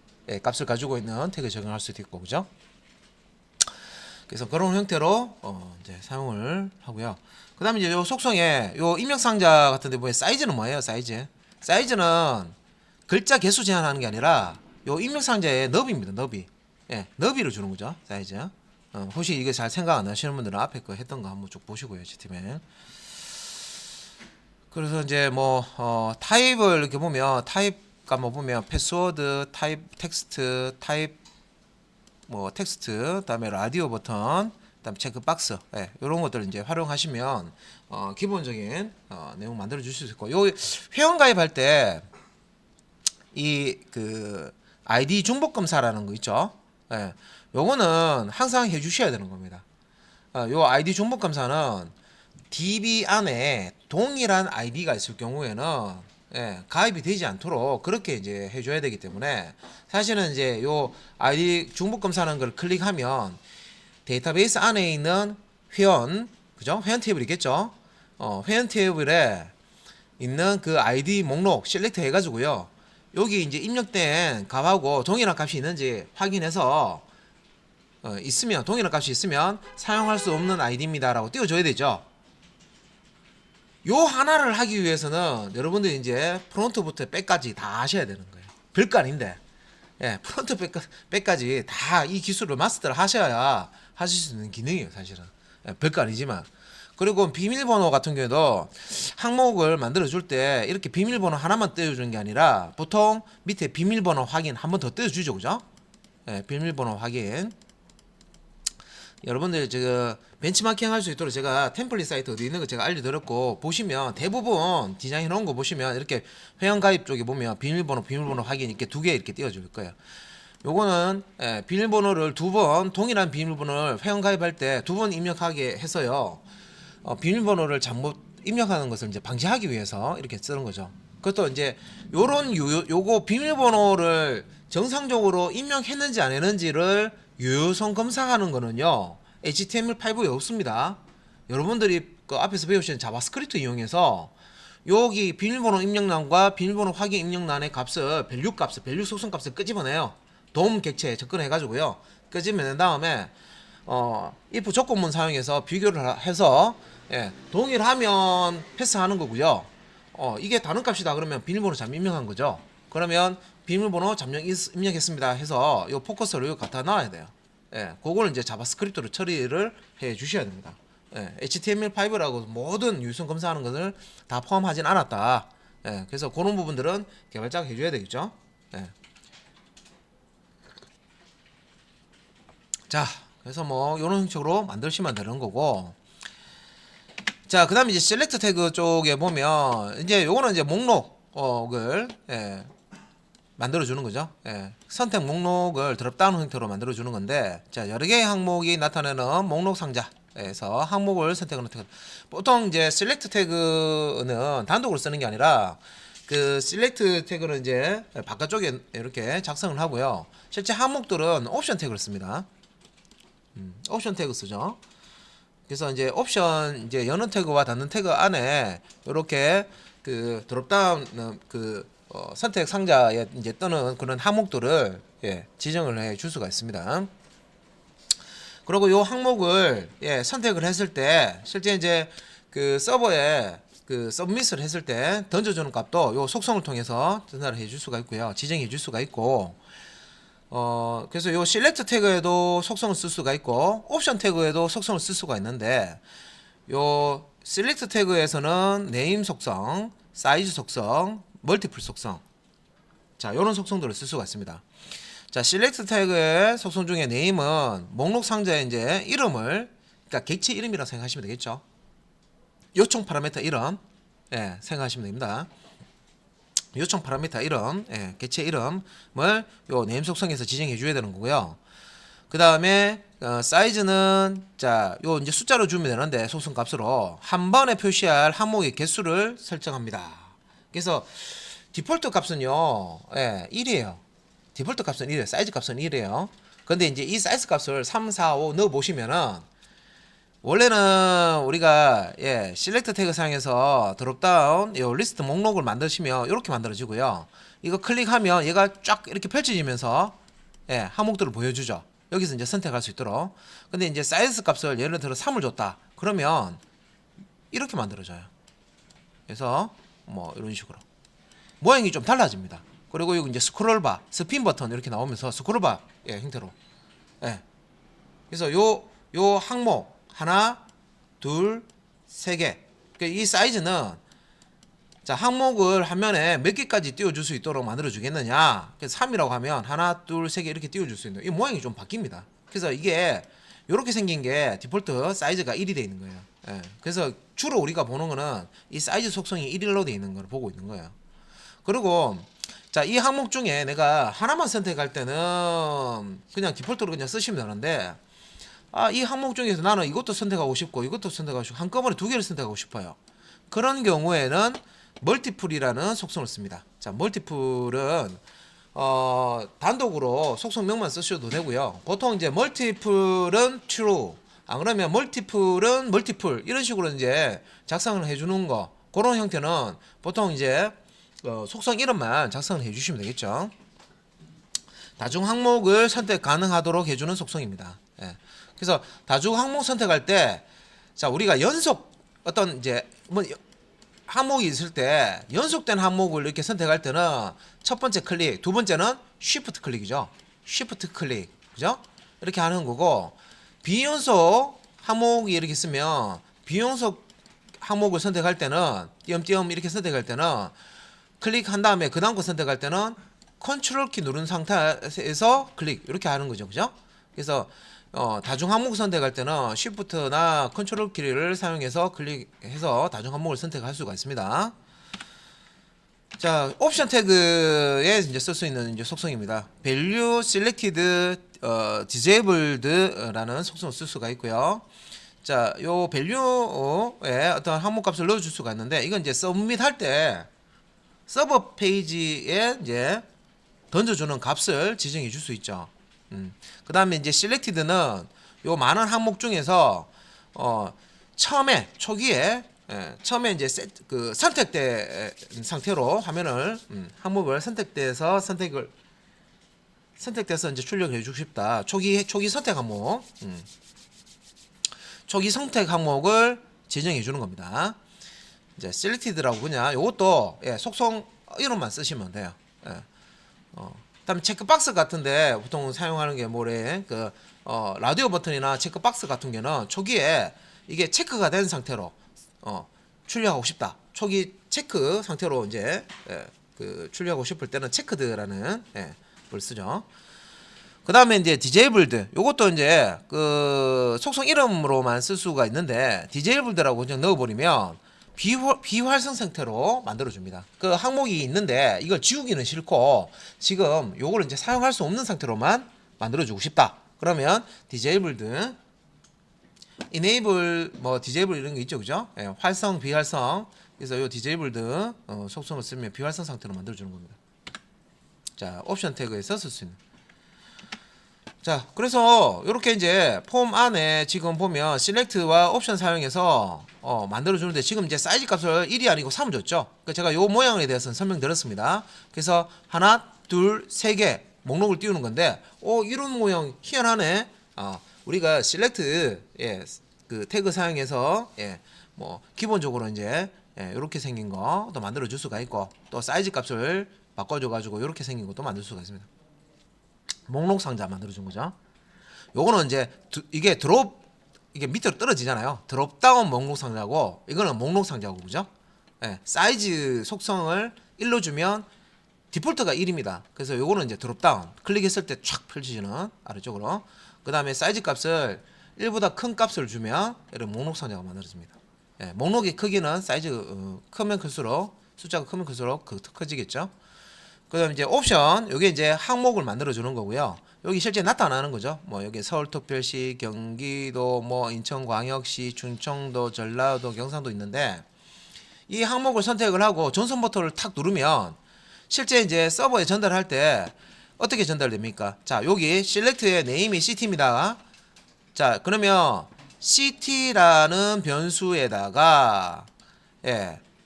값을 가지고 있는 태그에 적용할 수도 있고 그죠? 그래서 그런 형태로 이제 사용을 하고요. 그다음에 이제 요 속성에 요 입력 상자 같은데 보면 사이즈는 뭐예요? 사이즈는 글자 개수 제한하는 게 아니라 요 입력 상자의 너비입니다. 너비. 예, 너비를 주는 거죠. 사이즈. 혹시 이게 잘 생각 안 하시는 분들은 앞에 거 했던 거 한번 쭉 보시고요. HTML. 그래서 이제 뭐 타입을 이렇게 보면 타입 값만 보면 패스워드, 타입 텍스트, 타입 뭐 텍스트, 그다음에 라디오 버튼, 그다음에 체크 박스, 이런 것들을 이제 활용하시면 기본적인 내용 만들어 주실 수 있고, 요 회원 가입할 때 이 그 아이디 중복 검사라는 거 있죠. 요거는 항상 해주셔야 되는 겁니다. 요 아이디 중복 검사는 DB 안에 동일한 아이디가 있을 경우에는 가입이 되지 않도록 그렇게 이제 해줘야 되기 때문에 사실은 이제 요 아이디 중복 검사하는 걸 클릭하면 데이터베이스 안에 있는 회원, 그죠? 회원 테이블 있겠죠? 회원 테이블에 있는 그 아이디 목록 셀렉트 해가지고요. 여기 이제 입력된 값하고 동일한 값이 있는지 확인해서 있으면 동일한 값이 있으면 사용할 수 없는 아이디입니다라고 띄워줘야 되죠. 요 하나를 하기 위해서는 여러분들이 이제 프론트부터 백까지 다 하셔야 되는 거예요. 별거 아닌데. 프론트 백까지 다 이 기술을 마스터를 하셔야 하실 수 있는 기능이에요, 사실은. 별거 아니지만. 그리고 비밀번호 같은 경우도 항목을 만들어 줄 때 이렇게 비밀번호 하나만 떼어주는 게 아니라 보통 밑에 비밀번호 확인 한 번 더 떼어주죠, 그죠? 비밀번호 확인. 여러분들 지금 벤치마킹 할 수 있도록 제가 템플릿 사이트 어디 있는 거 제가 알려드렸고, 보시면 대부분 디자인 해놓은 거 보시면 이렇게 회원가입 쪽에 보면 비밀번호 확인 이렇게 두 개 이렇게 띄워줄 거예요. 요거는 비밀번호를 두 번, 동일한 비밀번호를 회원가입할 때 두 번 입력하게 해서요, 비밀번호를 잘못 입력하는 것을 이제 방지하기 위해서 이렇게 쓰는 거죠. 그것도 이제 요거 비밀번호를 정상적으로 입력했는지 안 했는지를 유효성 검사하는 거는요, HTML5에 없습니다. 여러분들이 그 앞에서 배우신 자바스크립트 이용해서 여기 비밀번호 입력란과 비밀번호 확인 입력란의 값을 밸류 속성 값을 끄집어내요. 도움 객체에 접근해 가지고요, 끄집어낸 다음에 if 조건문 사용해서 비교를 해서 동일하면 패스하는 거고요. 이게 다른 값이다 그러면 비밀번호 잘못 입력한 거죠. 그러면 비밀번호 잘못 입력했습니다 해서 요 포커스를 여기 갖다 놔야 돼요. 그거를 이제 자바스크립트로 처리를 해 주셔야 됩니다. HTML5라고 모든 유효성 검사하는 것을 다 포함하진 않았다. 그래서 그런 부분들은 개발자가 해줘야 되겠죠. 자, 그래서 뭐 이런 형식으로 만드시면 되는 거고. 자, 그다음에 이제 셀렉트 태그 쪽에 보면 이제 요거는 이제 목록을 만들어 주는 거죠. 선택 목록을 드롭다운 형태로 만들어 주는 건데, 자, 여러 개의 항목이 나타내는 목록 상자에서 항목을 선택하는 태그. 보통 이제 셀렉트 태그는 단독으로 쓰는 게 아니라 그 셀렉트 태그는 이제 바깥쪽에 이렇게 작성을 하고요. 실제 항목들은 옵션 태그를 씁니다. 옵션 태그 쓰죠. 그래서 이제 옵션 이제 여는 태그와 닫는 태그 안에 이렇게 그 드롭다운 선택 상자에 이제 뜨는 그런 항목들을 지정을 해 줄 수가 있습니다. 그리고 요 항목을 선택을 했을 때 실제 이제 그 서버에 그 서브밋을 했을 때 던져주는 값도 요 속성을 통해서 전달을 해 줄 수가 있고요, 지정해 줄 수가 있고, 그래서 요 select 태그에도 속성을 쓸 수가 있고 옵션 태그에도 속성을 쓸 수가 있는데, 요 select 태그에서는 네임 속성, 사이즈 속성, 멀티플 속성, 자, 요런 속성들을 쓸 수가 있습니다. 자, select 태그의 속성 중에 네임은 목록 상자에 이제 이름을, 그러니까 객체 이름이라고 생각하시면 되겠죠. 요청 파라미터 이름 생각하시면 됩니다. 요청 파라미터 이름, 객체 이름을 요 네임 속성에서 지정해 줘야 되는 거고요. 그 다음에 사이즈는 자, 요 이제 숫자로 주면 되는데 속성 값으로 한 번에 표시할 항목의 개수를 설정합니다. 그래서 디폴트 값은요, 1이에요. 디폴트 값은 1이에요. 사이즈 값은 1이에요. 근데 이제 이 사이즈 값을 3, 4, 5 넣어 보시면은, 원래는 우리가 select 태그 상에서 드롭다운 요 리스트 목록을 만드시면 이렇게 만들어지고요. 이거 클릭하면 얘가 쫙 이렇게 펼쳐지면서 항목들을 보여주죠. 여기서 이제 선택할 수 있도록. 근데 이제 사이즈 값을 예를 들어 3을 줬다. 그러면 이렇게 만들어져요. 그래서 뭐 이런 식으로 모양이 좀 달라집니다. 그리고 여기 이제 스크롤바, 스핀 버튼 이렇게 나오면서 스크롤바 형태로. 그래서 요 항목 하나, 둘, 세 개. 이 사이즈는 자, 항목을 화면에 몇 개까지 띄워줄 수 있도록 만들어 주겠느냐. 그래서 3이라고 하면 하나, 둘, 세 개 이렇게 띄워줄 수 있는, 이 모양이 좀 바뀝니다. 그래서 이게 이렇게 생긴 게 디폴트 사이즈가 1이 되어 있는 거예요. 그래서 주로 우리가 보는 거는 이 사이즈 속성이 1일로 되어 있는 걸 보고 있는 거예요. 그리고 자, 이 항목 중에 내가 하나만 선택할 때는 그냥 디폴트로 그냥 쓰시면 되는데, 이 항목 중에서 나는 이것도 선택하고 싶고 이것도 선택하고 싶고 한꺼번에 두 개를 선택하고 싶어요. 그런 경우에는 멀티플이라는 속성을 씁니다. 자, 멀티플은 단독으로 속성명만 쓰셔도 되고요. 보통 이제 멀티플은 true, 안 그러면 멀티플은 멀티플 이런 식으로 이제 작성을 해주는 거, 그런 형태는 보통 이제 속성 이름만 작성을 해주시면 되겠죠. 다중 항목을 선택 가능하도록 해주는 속성입니다. 그래서 다중 항목 선택할 때, 자, 우리가 연속 어떤 이제 뭐 항목이 있을 때 연속된 항목을 이렇게 선택할 때는 첫 번째 클릭, 두 번째는 쉬프트 클릭이죠. 쉬프트 클릭, 그죠? 이렇게 하는 거고, 비연속 항목이 이렇게 있으면 비연속 항목을 선택할 때는 띄엄띄엄 이렇게 선택할 때는 클릭한 다음에 그 다음 거 선택할 때는 컨트롤 키 누른 상태에서 클릭 이렇게 하는 거죠, 그죠? 그래서 다중 항목 선택할 때는 Shift나 컨트롤 키를 사용해서 클릭해서 다중 항목을 선택할 수가 있습니다. 자, 옵션 태그에 이제 쓸 수 있는 이제 속성입니다. value selected disabled라는 속성을 쓸 수가 있고요. 자, 요 value에 어떤 항목 값을 넣어줄 수가 있는데 이건 이제 서브밋 할 때 서버 페이지에 이제 던져주는 값을 지정해 줄 수 있죠. 그 다음에 이제 selected는 요 많은 항목 중에서 처음에 초기에 처음에 이제 선택된 상태로 화면을 항목을 선택돼서 이제 출력해 주고 싶다. 초기 선택 항목 초기 선택 항목을 지정해 주는 겁니다. 이제 selected라고 그냥 요것도 속성 이름만 쓰시면 돼요. 그다음에 체크박스 같은데 보통 사용하는 게 뭐래? 라디오 버튼이나 체크박스 같은 경우는 초기에 이게 체크가 된 상태로 출력하고 싶다. 초기 체크 상태로 이제 출력하고 싶을 때는 체크드라는 걸 쓰죠. 그 다음에 이제 disabled드 요것도 이제 속성 이름으로만 쓸 수가 있는데 disabled라고 그냥 넣어버리면 비활성 상태로 만들어줍니다. 그 항목이 있는데 이걸 지우기는 싫고 지금 요걸 이제 사용할 수 없는 상태로만 만들어주고 싶다. 그러면 disabled드 enable disable 이런 게 있죠, 그죠? 활성 비활성. 그래서 요 disabled드 속성을 쓰면 비활성 상태로 만들어주는 겁니다. 자, 옵션 태그에서 쓸 수 있는. 자, 그래서 이렇게 이제 폼 안에 지금 보면 select와 옵션 사용해서 만들어 주는데 지금 이제 사이즈 값을 1이 아니고 3 줬죠. 그러니까 제가 요 모양에 대해서는 설명드렸습니다. 그래서 하나, 둘, 세 개 목록을 띄우는 건데 이런 모양 희한하네. 우리가 select 그 태그 사용해서 기본적으로 이제 이렇게 생긴 거도 만들어 줄 수가 있고 또 사이즈 값을 바꿔 줘 가지고 이렇게 생긴 것도 만들 수가 있습니다. 목록 상자 만들어준 거죠. 요거는 이제 이게 밑으로 떨어지잖아요. 드롭다운 목록 상자고 이거는 목록 상자고 그죠? 사이즈 속성을 1로 주면 디폴트가 1입니다. 그래서 요거는 이제 드롭다운 클릭했을 때 촥 펼쳐지는 아래쪽으로. 그 다음에 사이즈 값을 1보다 큰 값을 주면 이런 목록 상자가 만들어집니다. 목록의 크기는 사이즈 크면 클수록 숫자가 크면 클수록 커지겠죠. 그 다음에 이제 옵션, 요게 이제 항목을 만들어 주는 거고요. 여기 실제 나타나는 거죠. 여기 서울특별시, 경기도, 인천광역시, 충청도, 전라도, 경상도 있는데 이 항목을 선택을 하고 전송 버튼을 탁 누르면 실제 이제 서버에 전달할 때 어떻게 전달됩니까? 자, 여기 select의 네임이 city입니다. 자, 그러면 city라는 변수에다가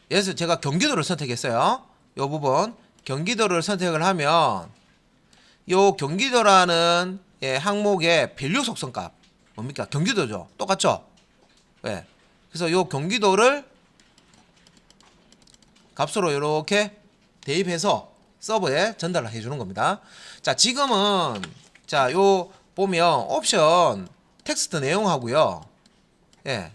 예서 제가 경기도를 선택했어요. 요 부분 경기도를 선택을 하면 요 경기도라는 항목의 밸류 속성값 뭡니까? 경기도죠. 똑같죠? 그래서 요 경기도를 값으로 이렇게 대입해서 서버에 전달을 해주는 겁니다. 자, 지금은 요 보면 옵션 텍스트 내용하고요.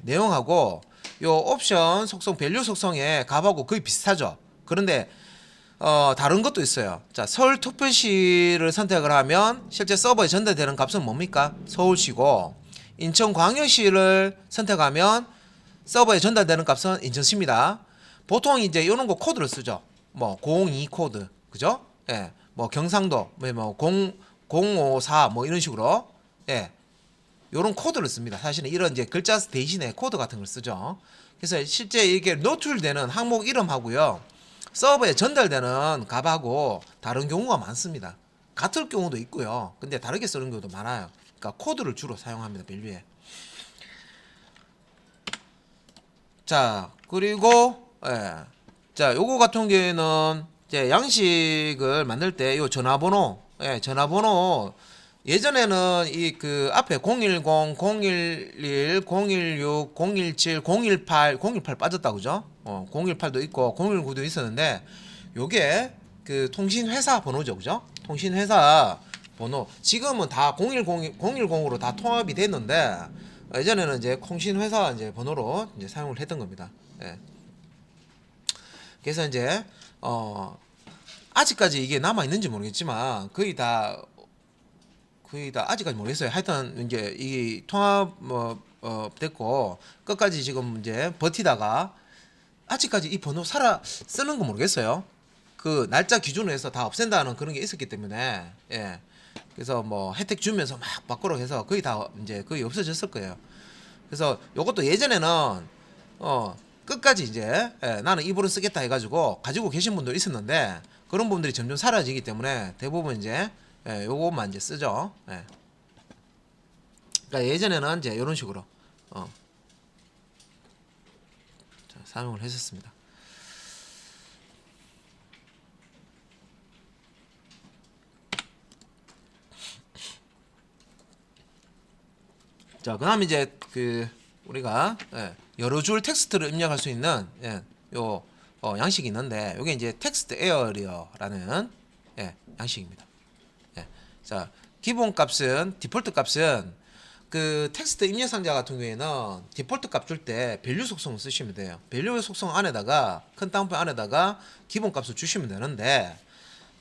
내용하고 요 옵션 속성 밸류 속성의 값하고 거의 비슷하죠. 그런데 다른 것도 있어요. 자, 서울특별시를 선택을 하면 실제 서버에 전달되는 값은 뭡니까? 서울시고 인천광역시를 선택하면 서버에 전달되는 값은 인천시입니다. 보통 이제 이런 거 코드를 쓰죠. 02 코드, 그죠? 경상도 054 이런 식으로 이런 코드를 씁니다. 사실은 이런 이제 글자 대신에 코드 같은 걸 쓰죠. 그래서 실제 이게 노출되는 항목 이름하고요. 서버에 전달되는 값하고 다른 경우가 많습니다. 같을 경우도 있고요. 근데 다르게 쓰는 경우도 많아요. 그러니까 코드를 주로 사용합니다. 밸류에. 자, 그리고 자, 요거 같은 경우에는 이제 양식을 만들 때 요 전화번호, 전화번호 예전에는 이 앞에 010, 011, 016, 017, 018, 018 빠졌다 그죠? 018도 있고 019도 있었는데 요게 통신회사 번호죠, 그죠? 통신회사 번호 지금은 다 010으로 다 통합이 됐는데 예전에는 이제 통신회사 이제 번호로 이제 사용을 했던 겁니다. 그래서 이제 아직까지 이게 남아 있는지 모르겠지만 거의 다 거의 다 아직까지 모르겠어요. 하여튼 이제 이 통합 됐고 끝까지 지금 이제 버티다가 아직까지 이 번호 쓰는 거 모르겠어요. 그 날짜 기준으로 해서 다 없앤다는 그런 게 있었기 때문에 예. 그래서 뭐 혜택 주면서 막 바꾸러 해서 거의 다 이제 거의 없어졌을 거예요. 그래서 요것도 예전에는 끝까지 이제 나는 이 번호 쓰겠다 해가지고 가지고 계신 분도 있었는데 그런 분들이 점점 사라지기 때문에 대부분 이제 요것만 이제 쓰죠. 예. 그러니까 예전에는 이제 이런 식으로 사용을 했었습니다. 자, 그다음 이제 그 우리가 여러 줄 텍스트를 입력할 수 있는 요 양식이 있는데 이게 이제 텍스트 에어리어라는 양식입니다. 자, 기본 값은 디폴트 값은 그 텍스트 입력 상자 같은 경우에는 디폴트 값 줄 때 밸류 속성을 쓰시면 돼요. 밸류 속성 안에다가 큰 따옴표 안에다가 기본 값을 주시면 되는데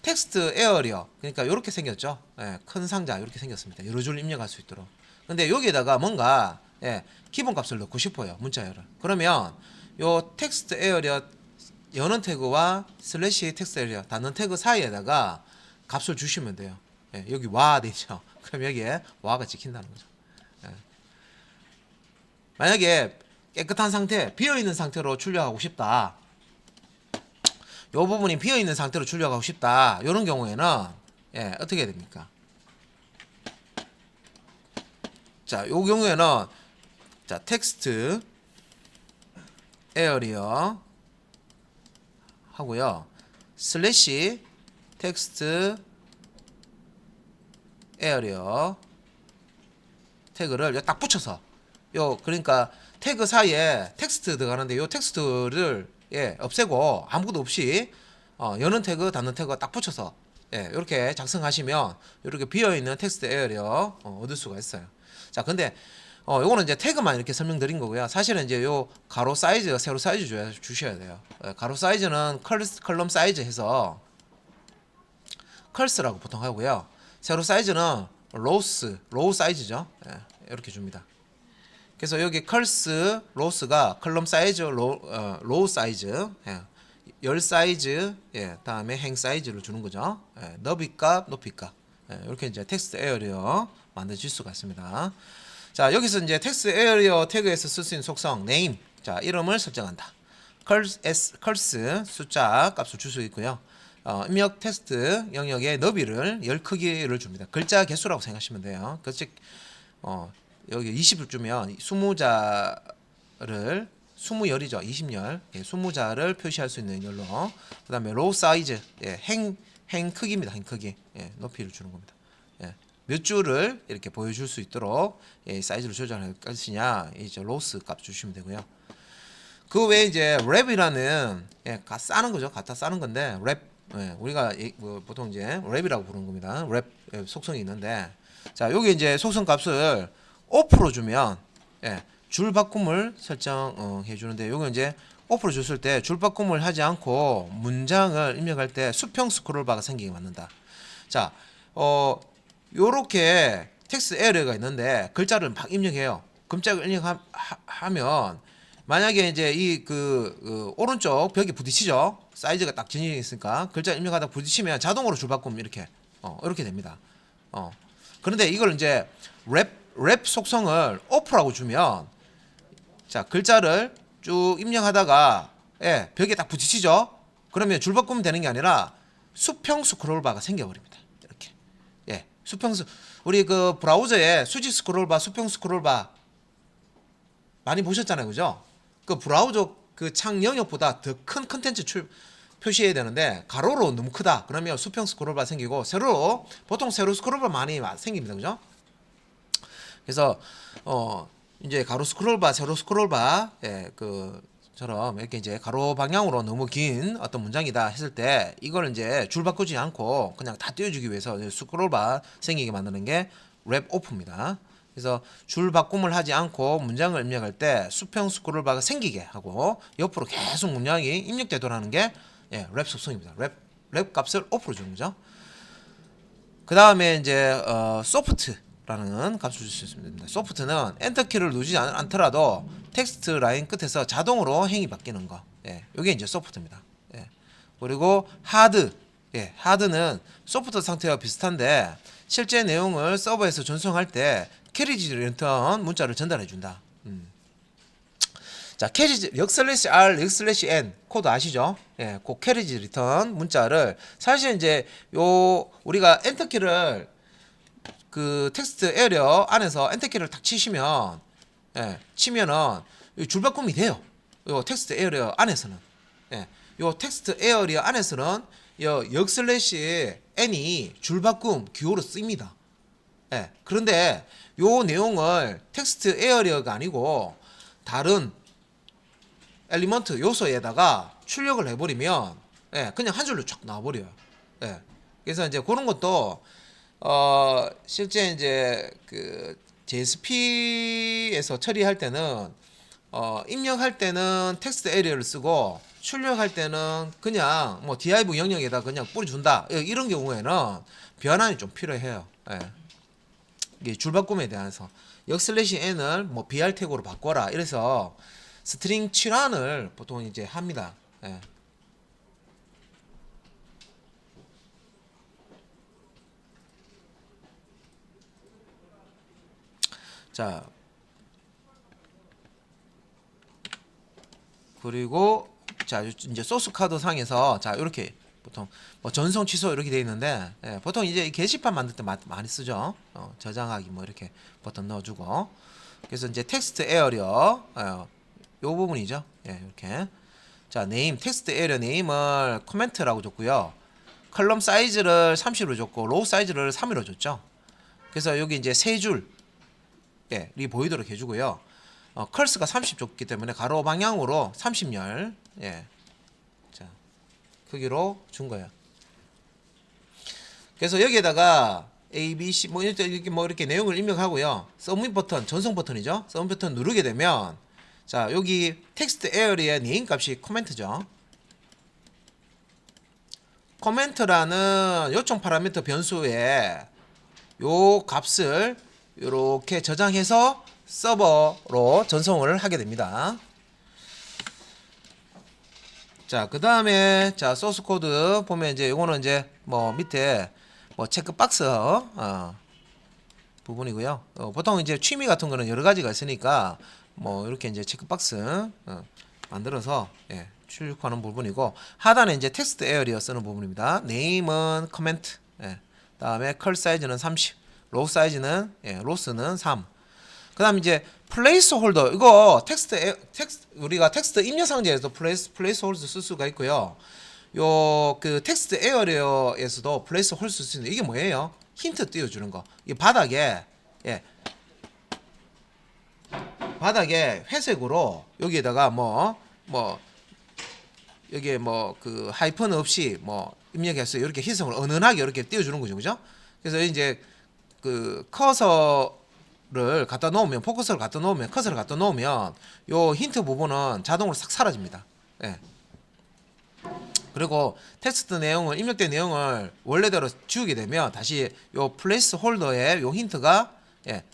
텍스트 에어리어 그러니까 이렇게 생겼죠. 큰 상자 이렇게 생겼습니다. 여러 줄 입력할 수 있도록. 근데 여기에다가 뭔가 기본 값을 넣고 싶어요. 문자열을. 그러면 요 텍스트 에어리어 여는 태그와 슬래시 텍스트 에어리어 닫는 태그 사이에다가 값을 주시면 돼요. 여기 와 되죠. 그럼 여기에 와가 찍힌다는 거죠. 만약에 깨끗한 상태, 비어있는 상태로 출력하고 싶다. 요 부분이 비어있는 상태로 출력하고 싶다. 이런 경우에는 어떻게 해야 됩니까? 자, 요 경우에는 자, 텍스트 에어리어 하고요. 슬래시 텍스트 에어리어 태그를 딱 붙여서 그러니까 태그 사이에 텍스트 들어가는데 요 텍스트를 없애고 아무것도 없이 여는 태그 닫는 태그가 딱 붙여서 이렇게 작성하시면 이렇게 비어있는 텍스트 에어리어 얻을 수가 있어요. 자, 근데 요거는 이제 태그만 이렇게 설명드린 거고요. 사실은 이제 요 가로 사이즈 세로 사이즈 주셔야 돼요. 가로 사이즈는 컬럼 사이즈 해서 컬스라고 보통 하고요. 세로 사이즈는 로우 사이즈죠. 이렇게 줍니다. 그래서 여기 컬스 로스가 컬럼 사이즈 로우 사이즈 열 사이즈 다음에 행 사이즈를 주는 거죠. 너비값 높이값 이렇게 이제 텍스트 에어리어 만드실 수가 있습니다. 자, 여기서 이제 텍스트 에어리어 태그에서 쓸 수 있는 속성 네임 자 이름을 설정한다. 컬스 숫자 값을 줄 수 있고요. 입력 텍스트 영역의 너비를 열 크기를 줍니다. 글자 개수라고 생각하시면 돼요. 즉 여기 20을 주면 20자를 20열이죠. 20열 20자를 표시할 수 있는 열로 그 다음에 로우 사이즈 행 크기입니다. 행 크기 높이를 주는 겁니다. 몇 줄을 이렇게 보여줄 수 있도록 사이즈를 조절할 것이냐 이제 로스 값 주시면 되고요. 그 외에 이제 랩이라는 싸는 거죠. 갖다 싸는 건데 랩 우리가 보통 이제 랩이라고 부르는 겁니다. 랩 속성이 있는데 자 여기 이제 속성 값을 오프로 주면 줄 바꿈을 설정해 주는데 요거 이제 오프로 줬을 때 줄 바꿈을 하지 않고 문장을 입력할 때 수평 스크롤바가 생기게 만든다. 자 요렇게 텍스트 에러가 있는데 글자를 막 입력해요. 글자를 입력하면 만약에 이제 이 오른쪽 벽에 부딪히죠. 사이즈가 딱 진행이 있으니까 글자 입력하다 부딪히면 자동으로 줄 바꿈 이렇게 됩니다. 그런데 이걸 이제 랩 속성을 오프라고 주면 자 글자를 쭉 입력하다가 벽에 딱 부딪히죠. 그러면 줄 바꾸면 되는 게 아니라 수평 스크롤바가 생겨버립니다. 이렇게 우리 그 브라우저에 수직 스크롤바, 수평 스크롤바 많이 보셨잖아요, 그죠? 그 브라우저 그 창 영역보다 더 큰 컨텐츠 표시해야 되는데 가로로 너무 크다. 그러면 수평 스크롤바 생기고 세로로 보통 세로 스크롤바 많이 생깁니다, 그죠? 그래서 이제 가로 스크롤바, 세로 스크롤바 처럼 이렇게 이제 가로 방향으로 너무 긴 어떤 문장이다 했을 때 이걸 이제 줄 바꾸지 않고 그냥 다 띄워주기 위해서 스크롤바 생기게 만드는 게 랩 오프입니다. 그래서 줄 바꿈을 하지 않고 문장을 입력할 때 수평 스크롤바가 생기게 하고 옆으로 계속 문장이 입력되도록 하는 게 랩 속성입니다. 랩 값을 오프로 주는 거죠. 그 다음에 이제 소프트라는 값을 줄 수 있습니다. 소프트는 엔터키를 누르지 않더라도 텍스트 라인 끝에서 자동으로 행이 바뀌는 거. 예, 이게 이제 소프트입니다. 예. 그리고 하드. 예, 하드는 소프트 상태와 비슷한데 실제 내용을 서버에서 전송할 때 캐리지 리턴 문자를 전달해 준다. 자, 캐리지 역/r, 역/n 코드 아시죠? 예, 그 캐리지 리턴 문자를 사실 이제 요 우리가 엔터키를 그 텍스트 에리어 안에서 엔터키를 딱 치시면 치면은 줄바꿈이 돼요. 요 텍스트 에리어 안에서는 요 텍스트 에리어 안에서는 역/n이 줄바꿈 기호로 쓰입니다. 그런데 요 내용을 텍스트 에리어가 아니고 다른 엘리먼트 요소에다가 출력을 해버리면 그냥 한 줄로 쫙 나와버려요. 그래서 이제 그런 것도 실제 이제 그 JSP에서 처리할 때는 입력할 때는 텍스트 에리어를 쓰고 출력할 때는 그냥 뭐 div 영역에다 그냥 뿌려준다. 이런 경우에는 변환이 좀 필요해요. 이게 줄바꿈에 대해서 역/n을 뭐 br 태그로 바꿔라. 이래서 스트링 칠환을 보통 이제 합니다. 자, 그리고 자 이제 소스 카드 상에서 자 이렇게 보통 뭐 전송 취소 이렇게 되어 있는데 보통 이제 게시판 만들 때 많이 쓰죠. 저장하기 뭐 이렇게 버튼 넣어주고 그래서 이제 텍스트 에어리어 요 부분이죠. 이렇게 자 네임 텍스트 에어리어 네임을 코멘트라고 줬고요. 컬럼 사이즈를 30으로 줬고 로우 사이즈를 3으로 줬죠. 그래서 여기 이제 세 줄이 보이도록 해주고요. 컬스가 30 줬기 때문에 가로 방향으로 30열 자 크기로 준 거예요. 그래서 여기에다가 A, B, C 뭐 이렇게 내용을 입력하고요. 서밋 버튼 전송 버튼이죠. 서밋 버튼 누르게 되면 자 여기 텍스트 에어리의 네임 값이 코멘트죠. 코멘트라는 요청 파라미터 변수에 요 값을 이렇게 저장해서 서버로 전송을 하게 됩니다. 자, 그 다음에 자 소스 코드 보면 이제 요거는 이제 뭐 밑에 뭐 체크박스 부분이고요. 보통 이제 취미 같은 거는 여러 가지가 있으니까 뭐 이렇게 이제 체크박스 만들어서 출력하는 부분이고 하단에 이제 텍스트 에어리어 쓰는 부분입니다. 네임은 커멘트, 다음에 컬 사이즈는 30, 로우 사이즈는 로스는 3. 그다음 이제 플레이스 홀더 이거 우리가 텍스트 입력 상자에서 플레이스 홀더 쓸 수가 있고요. 요 그 텍스트 에어리어에서도 플레이스 홀더 쓸 수 있는데 이게 뭐예요? 힌트 띄워주는 거. 이 바닥에 바닥에 회색으로 여기에다가 뭐 여기에 뭐 그 하이픈 없이 뭐 입력해서 이렇게 희성을 은은하게 이렇게 띄워주는 거죠, 그죠? 그래서 이제 그 커서를 갖다 놓으면 포커스를 갖다 놓으면 커서를 갖다 놓으면 요 힌트 부분은 자동으로 싹 사라집니다. 그리고 텍스트 내용을 입력된 내용을 원래대로 지우게 되면 다시 요 플레이스 홀더에 요 힌트가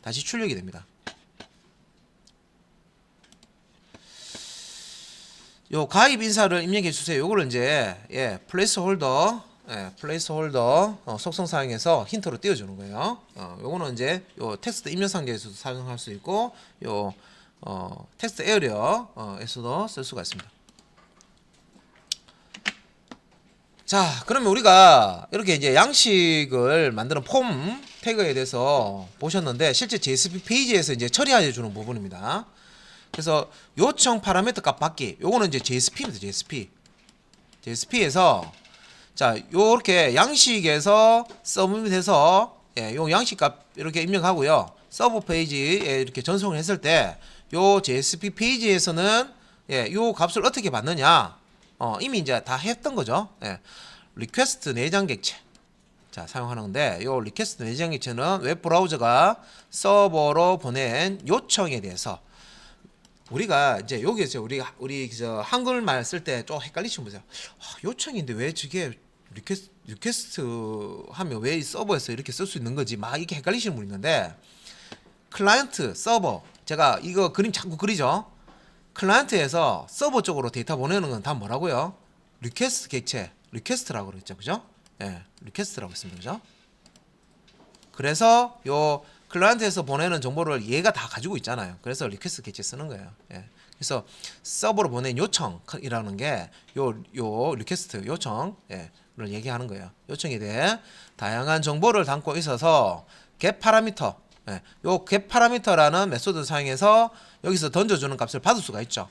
다시 출력이 됩니다. 요 가입 인사를 입력해 주세요. 요거를 이제 플레이스 홀더 속성 사용해서 힌트로 띄워주는 거예요. 요거는 이제 요 텍스트 입력 상자에서도 사용할 수 있고 요 텍스트 에어리어에서도 쓸 수가 있습니다. 자, 그러면 우리가 이렇게 이제 양식을 만드는 폼 태그에 대해서 보셨는데 실제 JSP 페이지에서 이제 처리해 주는 부분입니다. 그래서 요청 파라미터 값 받기 요거는 이제 JSP입니다. JSP에서 자 요렇게 양식에서 서브밋해서 요 양식 값 이렇게 입력하고요. 서브 페이지에 이렇게 전송을 했을 때 요 JSP 페이지에서는 요 값을 어떻게 받느냐 이미 이제 다 했던 거죠. 리퀘스트 내장 객체 자 사용하는 건데 요 리퀘스트 내장 객체는 웹 브라우저가 서버로 보낸 요청에 대해서 우리가 이제 여기에서 우리 저 한글말 쓸 때 좀 헷갈리시면 보세요. 요청인데 왜 저게 리퀘스트 하면 왜 이 서버에서 이렇게 쓸 수 있는 거지? 막 이렇게 헷갈리시는 분 있는데, 클라이언트, 서버, 제가 이거 그림 자꾸 그리죠? 클라이언트에서 서버 쪽으로 데이터 보내는 건 다 뭐라고요? 리퀘스트 객체, 리퀘스트라고 그랬죠, 그죠? 예, 리퀘스트라고 했습니다, 그죠? 그래서 요 클라이언트에서 보내는 정보를 얘가 다 가지고 있잖아요. 그래서 리퀘스트 객체 쓰는 거예요. 예. 그래서 서버로 보낸 요청이라는 게 요 리퀘스트 요청, 예, 를 얘기하는 거예요. 요청에 대해 다양한 정보를 담고 있어서 get 파라미터, 예, 요 get 파라미터라는 메소드 사용해서 여기서 던져주는 값을 받을 수가 있죠.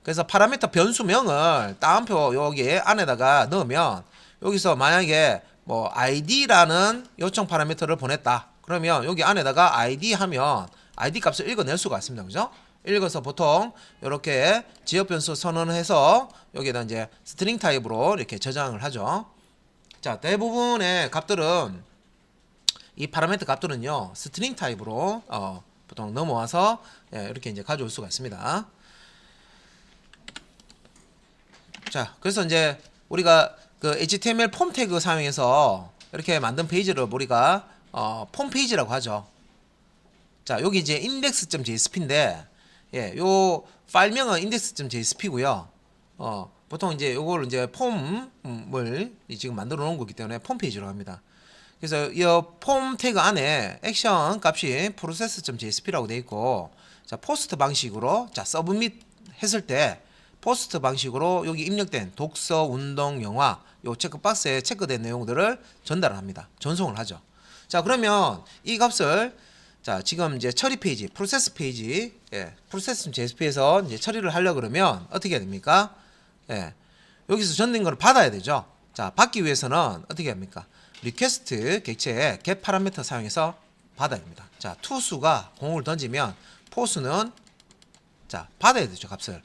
그래서 파라미터 변수명을 따옴표 여기 안에다가 넣으면 여기서 만약에 뭐 id라는 요청 파라미터를 보냈다. 그러면 여기 안에다가 id 하면 id 값을 읽어낼 수가 있습니다. 그죠? 읽어서 보통 이렇게 지역 변수 선언해서 여기에다 이제 스트링 타입으로 이렇게 저장을 하죠. 자, 대부분의 값들은 이 파라미터 값들은요 스트링 타입으로 보통 넘어와서, 예, 이렇게 이제 가져올 수가 있습니다. 자, 그래서 이제 우리가 그 HTML 폼 태그 사용해서 이렇게 만든 페이지를 우리가 폼 페이지라고 하죠. 자, 여기 이제 index.jsp인데, 예, 요 파일명은 index.jsp고요. 보통 이제 요거를 이제 폼을 지금 만들어 놓은 거기 때문에 폼 페이지라고 합니다. 그래서 이 폼 태그 안에 액션 값이 process.jsp라고 되어 있고, 자, 포스트 방식으로, 자, 서브밋 했을 때 포스트 방식으로 여기 입력된 독서, 운동, 영화 요 체크박스에 체크된 내용들을 전달합니다. 전송을 하죠. 자, 그러면 이 값을, 자, 지금 이제 처리 페이지, 프로세스 페이지, 예, process.jsp에서 이제 처리를 하려 그러면 어떻게 해야 됩니까? 예, 여기서 전된 걸 받아야 되죠. 자, 받기 위해서는 어떻게 합니까? 리퀘스트 객체에 get 파라미터 사용해서 받아야 됩니다. 자, 투수가 공을 던지면 포수는, 자, 받아야 되죠, 값을.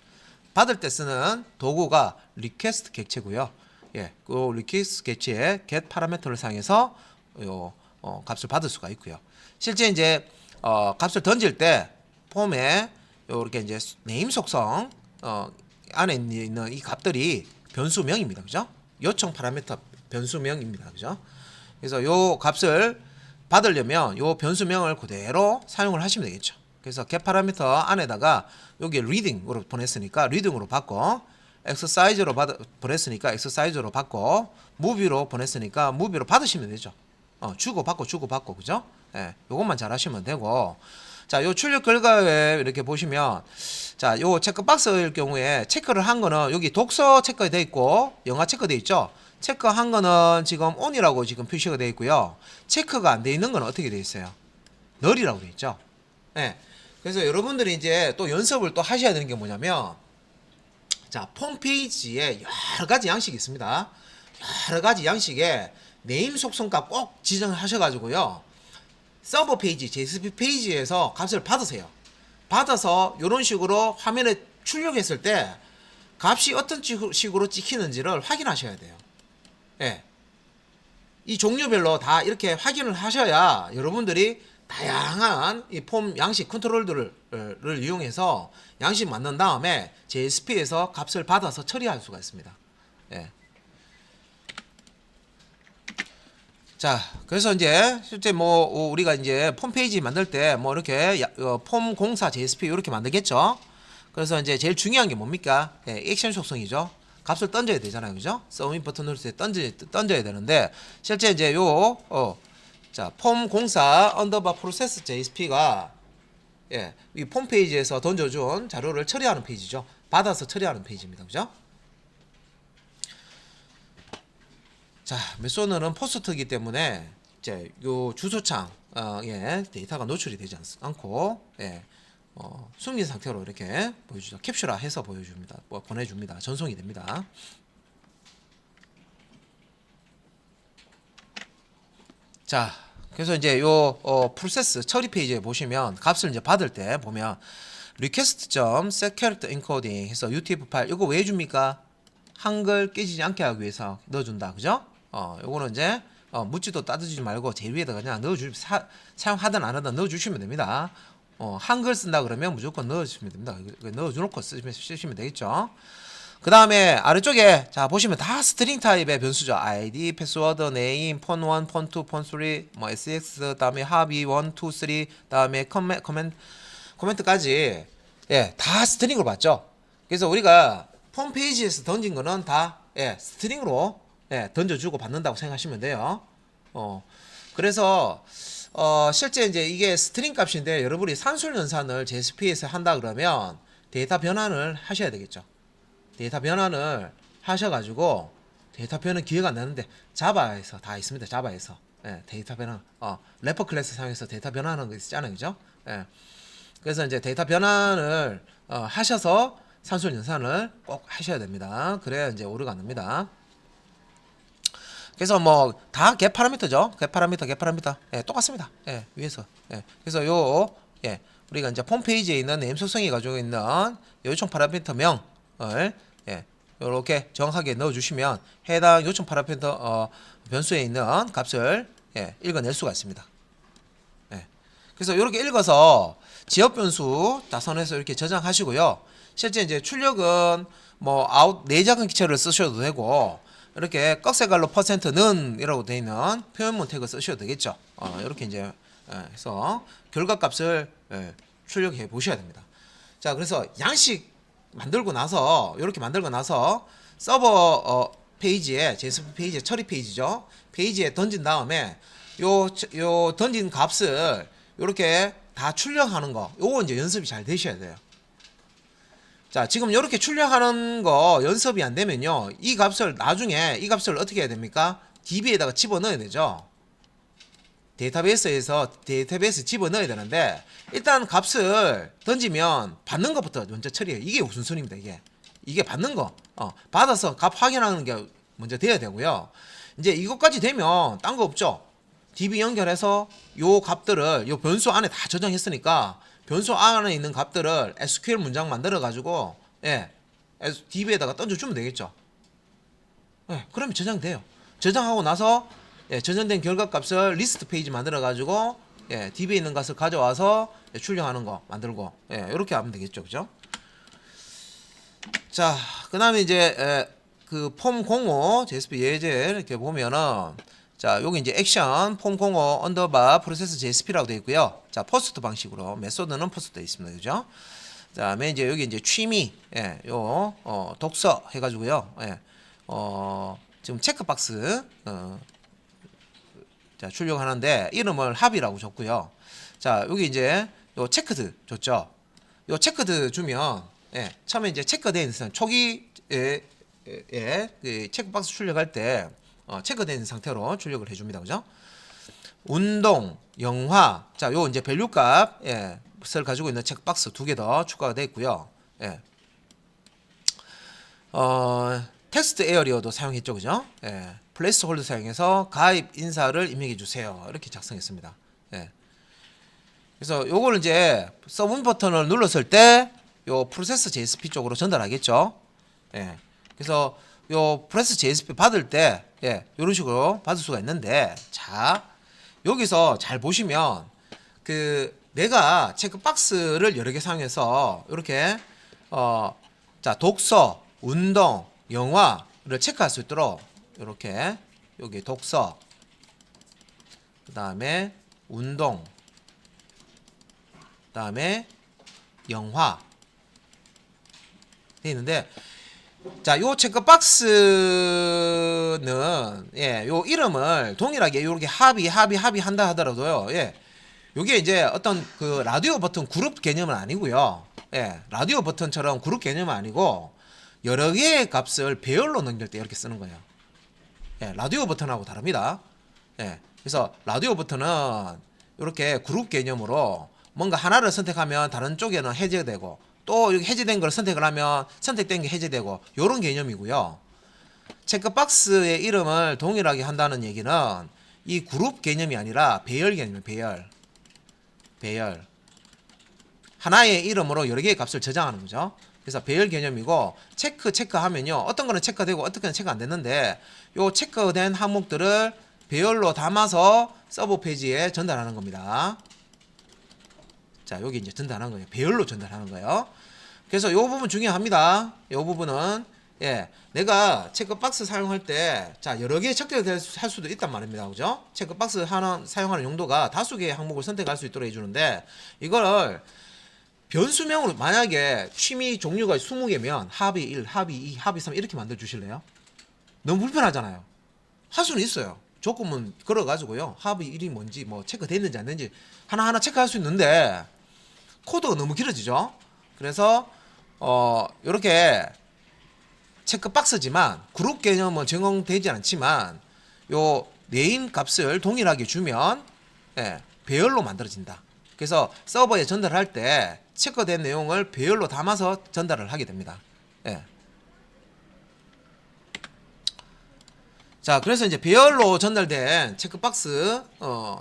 받을 때 쓰는 도구가 리퀘스트 객체고요. 예, 그 리퀘스트 객체에 get 파라미터를 사용해서 요 값을 받을 수가 있고요. 실제 이제 값을 던질 때 폼에 요렇게 이제 네임 속성 안에 있는 이 값들이 변수명입니다. 그죠? 요청 파라미터 변수명입니다. 그죠? 그래서 요 값을 받으려면 요 변수명을 그대로 사용을 하시면 되겠죠. 그래서 get 파라미터 안에다가 여기 reading으로 보냈으니까 reading으로 바꿔, exercise로 보냈으니까 exercise로 바꿔, movie로 보냈으니까 movie로 받으시면 되죠. 주고 받고 그죠? 예, 요것만 잘 하시면 되고, 자, 요 출력 결과에 이렇게 보시면, 자, 요 체크박스일 경우에 체크를 한 거는 여기 독서 체크가 되어 있고 영화 체크 되어 있죠. 체크한 거는 지금 on이라고 지금 표시가 되어 있고요. 체크가 안 되어 있는 건 어떻게 되어 있어요? null이라고 되어 있죠. 예. 그래서 여러분들이 이제 또 연습을 또 하셔야 되는 게 뭐냐면, 자, 폼페이지에 여러 가지 양식이 있습니다. 여러 가지 양식에 네임 속성값 꼭 지정하셔가지고요. 서버 페이지, JSP 페이지에서 값을 받으세요. 받아서 이런 식으로 화면에 출력했을 때 값이 어떤 식으로 찍히는지를 확인하셔야 돼요. 예. 이 종류별로 다 이렇게 확인을 하셔야 여러분들이 다양한 이 폼 양식 컨트롤들을 이용해서 양식 만든 다음에 JSP에서 값을 받아서 처리할 수가 있습니다. 예. 자, 그래서 이제 실제 뭐 우리가 이제 폼 페이지 만들 때 뭐 이렇게 폼 공사 JSP 이렇게 만들겠죠. 그래서 이제 제일 중요한 게 뭡니까? 예, 액션 속성이죠. 값을 던져야 되잖아요, 그죠? 서밋 버튼 누를 때 던져야 되는데, 실제 이제 자, 폼 공사 언더바 프로세스 JSP가, 예, 이 폼 페이지에서 던져준 자료를 처리하는 페이지죠. 받아서 처리하는 페이지입니다, 그죠? 자, 메소드는 포스트이기 때문에 이제 요 주소창 예, 데이터가 노출이 되지 않고, 예, 숨긴 상태로 이렇게 보여주죠. 캡슐화 해서 보여줍니다. 보내줍니다. 전송이 됩니다. 자, 그래서 이제 요 프로세스 처리 페이지에 보시면 값을 이제 받을 때 보면 request.setCharacterEncoding 해서 UTF 파일 이거 왜 줍니까? 한글 깨지지 않게 하기 위해서 넣어준다, 그죠? 요거는 이제 묻지도 따지지 말고 제일 위에다가 그냥 사용하든 안 하든 넣어주시면 됩니다. 한글 쓴다 그러면 무조건 넣어주시면 됩니다. 넣어주놓고 쓰시면 되겠죠. 그 다음에 아래쪽에 자 보시면 다 스트링 타입의 변수죠. ID, 패스워드, 네임, 폰1, 폰2, 폰3, 뭐 SX, 다음에 합의 1, 2, 3, 다음에 코멘트까지 예, 다 스트링으로 봤죠. 그래서 우리가 홈페이지에서 던진 거는 다 예, 스트링으로 예, 던져주고 받는다고 생각하시면 돼요. 그래서 실제 이제 이게 스트링 값인데 여러분이 산술 연산을 JSP에서 한다 그러면 데이터 변환을 하셔야 되겠죠. 데이터 변환을 하셔가지고 데이터 변환 기회가 안 나는데 자바에서 다 있습니다. 자바에서 예, 데이터 변환 래퍼 클래스 사용해서 데이터 변환하는 거 있잖아요, 그죠? 예. 그래서 이제 데이터 변환을 하셔서 산술 연산을 꼭 하셔야 됩니다. 그래야 이제 오류가 안 납니다. 그래서 뭐 다 겟 파라미터죠. 겟 파라미터 예, 똑같습니다. 예, 위에서 예. 그래서 예, 우리가 이제 홈페이지에 있는 네임 속성이 가지고 있는 요청 파라미터 명을 예, 이렇게 정확하게 넣어주시면 해당 요청 파라미터 변수에 있는 값을 예, 읽어낼 수가 있습니다. 예. 그래서 이렇게 읽어서 지역 변수 다선에서 이렇게 저장하시고요. 실제 이제 출력은 뭐 아웃 내작은 기체를 쓰셔도 되고 이렇게 꺽쇠갈로 %는 이라고 되어 있는 표현문 태그 쓰셔도 되겠죠. 이렇게 이제 해서 결과값을 출력해 보셔야 됩니다. 자, 그래서 양식 만들고 나서 이렇게 만들고 나서 서버 페이지에 JSP 페이지에 처리 페이지죠. 페이지에 던진 다음에 요 던진 값을 이렇게 다 출력하는 거 요거 이제 연습이 잘 되셔야 돼요. 자, 지금 이렇게 출력하는 거 연습이 안 되면요, 이 값을 나중에 이 값을 어떻게 해야 됩니까? DB에다가 집어넣어야 되죠. 데이터베이스 집어넣어야 되는데 일단 값을 던지면 받는 것부터 먼저 처리해요. 이게 우선순위입니다. 이게 받는 거 받아서 값 확인하는 게 먼저 돼야 되고요. 이제 이것까지 되면 딴 거 없죠. DB 연결해서 요 값들을 요 변수 안에 다 저장했으니까 변수 안에 있는 값들을 SQL 문장 만들어 가지고 예, DB에다가 던져주면 되겠죠. 예, 그러면 저장돼요. 저장하고 나서 예, 저장된 결과값을 리스트 페이지 만들어 가지고 예, DB에 있는 값을 가져와서 예, 출력하는 거 만들고 예, 이렇게 하면 되겠죠, 그죠? 자, 그다음에 이제 그 폼 05 JSP 예제 이렇게 보면은 자, 여기 이제 액션 폼 05 언더바 프로세스 JSP라고 되어 있고요. 자, 포스트 방식으로 메소드는 포스트 되어 있습니다, 그죠? 그다음에 이제 여기 이제 취미 예, 요 독서 해가지고요. 예, 지금 체크박스 자, 출력하는데 이름을 합이라고 줬고요. 자, 여기 이제 요 체크드 줬죠. 요 체크드 주면 예, 처음에 이제 체크된 초기 그 체크박스 출력할 때 체크된 상태로 출력을 해줍니다, 그죠? 운동, 영화, 자, 요 이제 밸류 값 을 가지고 있는 체크박스 두 개 더 추가가 되어 있고요. 예. 텍스트 에어리어도 사용했죠, 그죠? 예. 플레이스 홀드 사용해서 가입 인사를 입력해 주세요. 이렇게 작성했습니다. 예. 그래서 요걸 이제 서브 버튼을 눌렀을 때 요 프로세스 JSP 쪽으로 전달하겠죠. 예. 그래서 요 프로세스 JSP 받을 때 예, 요런 식으로 받을 수가 있는데 자, 여기서 잘 보시면 그 내가 체크박스를 여러 개 사용해서 이렇게 자, 독서, 운동, 영화를 체크할 수 있도록 이렇게 여기 독서, 그 다음에 운동, 그 다음에 영화 돼 있는데 자, 요 체크박스는 예, 요 이름을 동일하게 요렇게 합의 한다 하더라도요. 예. 요게 이제 어떤 그 라디오 버튼 그룹 개념은 아니고요. 예. 라디오 버튼처럼 그룹 개념은 아니고 여러 개의 값을 배열로 넘길 때 이렇게 쓰는 거예요. 예. 라디오 버튼하고 다릅니다. 예. 그래서 라디오 버튼은 이렇게 그룹 개념으로 뭔가 하나를 선택하면 다른 쪽에는 해제되고 또 여기 해제된 걸 선택을 하면 선택된 게 해제되고 요런 개념이고요. 체크박스의 이름을 동일하게 한다는 얘기는 이 그룹 개념이 아니라 배열 개념이에요. 배열. 하나의 이름으로 여러 개의 값을 저장하는 거죠. 그래서 배열 개념이고 체크하면요. 어떤 거는 체크되고 어떤 거는 체크 안 됐는데 요 체크된 항목들을 배열로 담아서 서브 페이지에 전달하는 겁니다. 자, 여기 이제 전달하는 거예요. 배열로 전달하는 거예요. 그래서 이 부분 중요합니다. 이 부분은 예, 내가 체크박스 사용할 때, 자, 여러 개의 척도가 할 수도 있단 말입니다. 그죠? 체크박스 하나 사용하는 용도가 다수 개의 항목을 선택할 수 있도록 해주는데, 이걸 변수명으로, 만약에 취미 종류가 20개면, 합의 1, 합의 2, 합의 3 이렇게 만들어 주실래요? 너무 불편하잖아요. 할 수는 있어요. 조건문 걸어가지고요. 합의 1이 뭔지, 뭐, 체크됐는지 안 됐는지, 하나하나 체크할 수 있는데, 코드가 너무 길어지죠? 그래서, 요렇게, 체크박스지만 그룹 개념은 적용되지 않지만 요 네임 값을 동일하게 주면 예, 배열로 만들어진다. 그래서 서버에 전달할 때 체크된 내용을 배열로 담아서 전달을 하게 됩니다. 예. 자, 그래서 이제 배열로 전달된 체크박스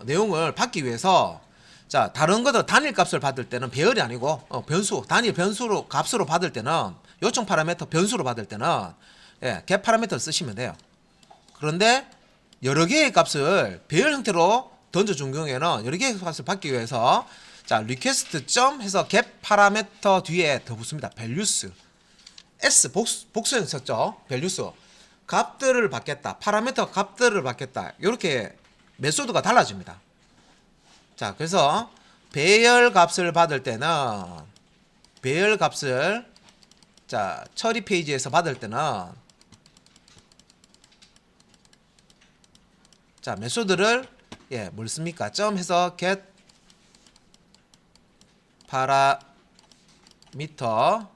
내용을 받기 위해서 자, 다른 것들 단일 값을 받을 때는 배열이 아니고 변수, 단일 변수로 값으로 받을 때는 요청 파라미터 변수로 받을 때는 예, get 파라미터를 쓰시면 돼요. 그런데 여러 개의 값을 배열 형태로 던져준 경우에는 여러 개의 값을 받기 위해서 자, request 점 해서 get 파라미터 뒤에 더 붙습니다. values s 복수형 썼죠. values 값들을 받겠다. 파라미터 값들을 받겠다. 이렇게 메소드가 달라집니다. 자, 그래서 배열 값을 받을 때는 배열 값을 자, 처리 페이지에서 받을 때는 자, 메소드를 예, 뭘 씁니까? 점 해서 get parameter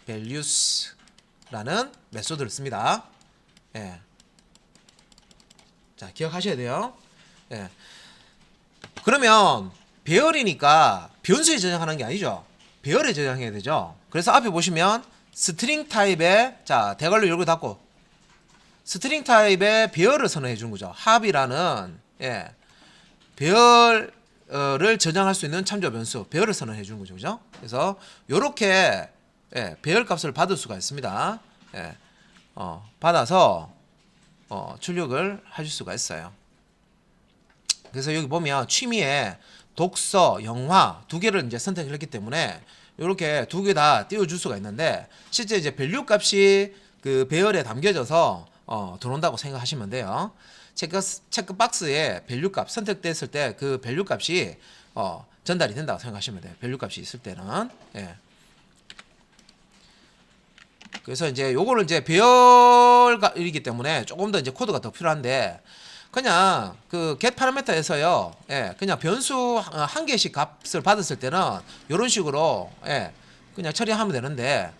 values라는 메소드를 씁니다. 예. 자, 기억하셔야 돼요. 예. 그러면 배열이니까 변수에 저장하는 게 아니죠. 배열에 저장해야 되죠. 그래서 앞에 보시면 스트링 타입의 자, 대괄호 열고 닫고 스트링 타입의 배열을 선언해 주는 거죠. 합이라는 예. 배열을 저장할 수 있는 참조 변수 배열을 선언해 주는 거죠. 그죠? 그래서 요렇게 예, 배열 값을 받을 수가 있습니다. 예. 받아서 출력을 하실 수가 있어요. 그래서 여기 보면 취미에 독서, 영화 두 개를 이제 선택을 했기 때문에 이렇게 두 개 다 띄워줄 수가 있는데 실제 이제 밸류 값이 그 배열에 담겨져서 들어온다고 생각하시면 돼요. 체크 박스에 밸류 값 선택됐을 때 그 밸류 값이 전달이 된다고 생각하시면 돼요. 밸류 값이 있을 때는 예. 그래서 이제 요거는 이제 배열이기 때문에 조금 더 이제 코드가 더 필요한데 그냥 그 get 파라미터에서요, 예, 그냥 변수 한 개씩 값을 받았을 때는 이런 식으로 예, 그냥 처리하면 되는데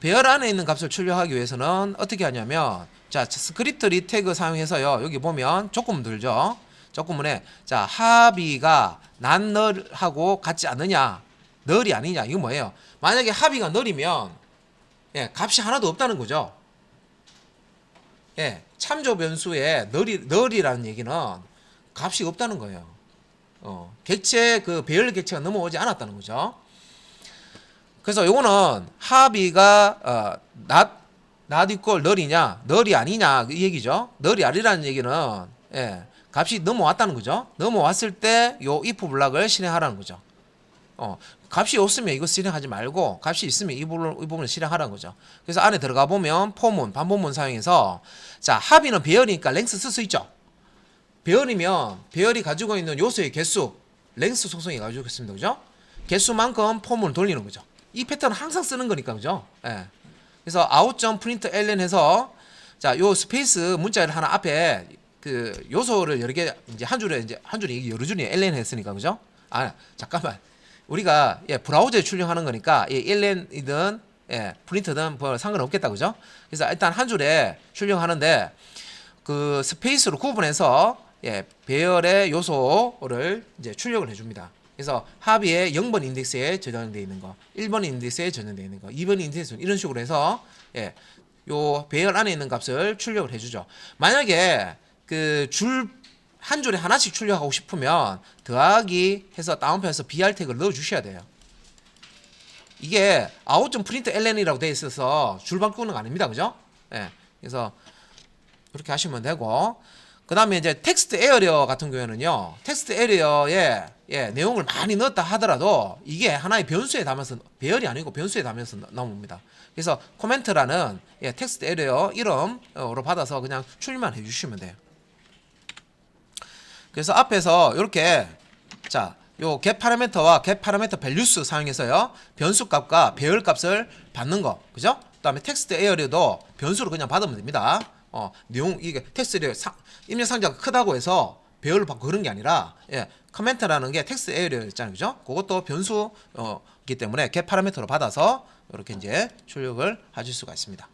배열 안에 있는 값을 출력하기 위해서는 어떻게 하냐면 자, 스크립트 리태그 사용해서요, 여기 보면 조금 들죠. 조금문에 자, 합의가 난 널하고 같지 않느냐, 널이 아니냐, 이거 뭐예요? 만약에 합의가 널이면 예, 값이 하나도 없다는 거죠. 예, 참조 변수에 널이라는 얘기는 값이 없다는 거예요. 객체 그 배열 객체가 넘어오지 않았다는 거죠. 그래서 요거는 합의가 not equal 널이냐, 널이 아니냐 이 얘기죠. 널이 아니라는 얘기는 예, 값이 넘어왔다는 거죠. 넘어왔을 때 요 if 블락을 실행하라는 거죠. 값이 없으면 이거 실행하지 말고 값이 있으면 이 부분을 실행하라는 거죠. 그래서 안에 들어가 보면 포문, 반복문 사용해서 자, 합의는 배열이니까 랭스 쓸 수 있죠. 배열이면 배열이 가지고 있는 요소의 개수, 랭스 속성이 가지고 있습니다. 그죠? 개수만큼 포문을 돌리는 거죠. 이 패턴은 항상 쓰는 거니까 그죠? 예. 그래서 out.println 해서 자, 요 스페이스 문자를 하나 앞에 그 요소를 여러 개 이제 한 줄에 여러 줄이 ln 했으니까 그죠? 아, 잠깐만. 우리가 예, 브라우저에 출력하는 거니까 예, ln이든 예, 프린트든 뭐 상관없겠다 그죠? 그래서 일단 한 줄에 출력하는데 그 스페이스로 구분해서 예, 배열의 요소를 이제 출력을 해줍니다. 그래서 합의의 0번 인덱스에 저장되어 있는 거, 1번 인덱스에 저장되어 있는 거, 2번 인덱스 이런 식으로 해서 예, 요 배열 안에 있는 값을 출력을 해주죠. 만약에 그 한 줄에 하나씩 출력하고 싶으면 더하기 해서 다운표에서 br 태그를 넣어 주셔야 돼요. 이게 out.println이라고 되어 있어서 줄 바꾸는 거 아닙니다. 그죠? 예. 그래서 그렇게 하시면 되고, 그 다음에 이제 텍스트 에리어 같은 경우에는요, 텍스트 에리어에 예, 내용을 많이 넣었다 하더라도 이게 하나의 변수에 담아서 배열이 아니고 변수에 담아서 나옵니다. 그래서 코멘트라는 예, 텍스트 에리어 이름으로 받아서 그냥 출력만 해주시면 돼요. 그래서 앞에서 이렇게 자, 요 get 파라미터와 get 파라미터 values 사용해서요 변수 값과 배열 값을 받는 거, 그죠? 그다음에 텍스트 에리어도 변수로 그냥 받으면 됩니다. 내용 이게 텍스트 에리어 입력 상자가 크다고 해서 배열을 받고 그런 게 아니라 예, 커멘트라는 게 텍스트 에리어 있잖아요, 그죠? 그것도 변수이기 때문에 get 파라미터로 받아서 이렇게 이제 출력을 하실 수가 있습니다.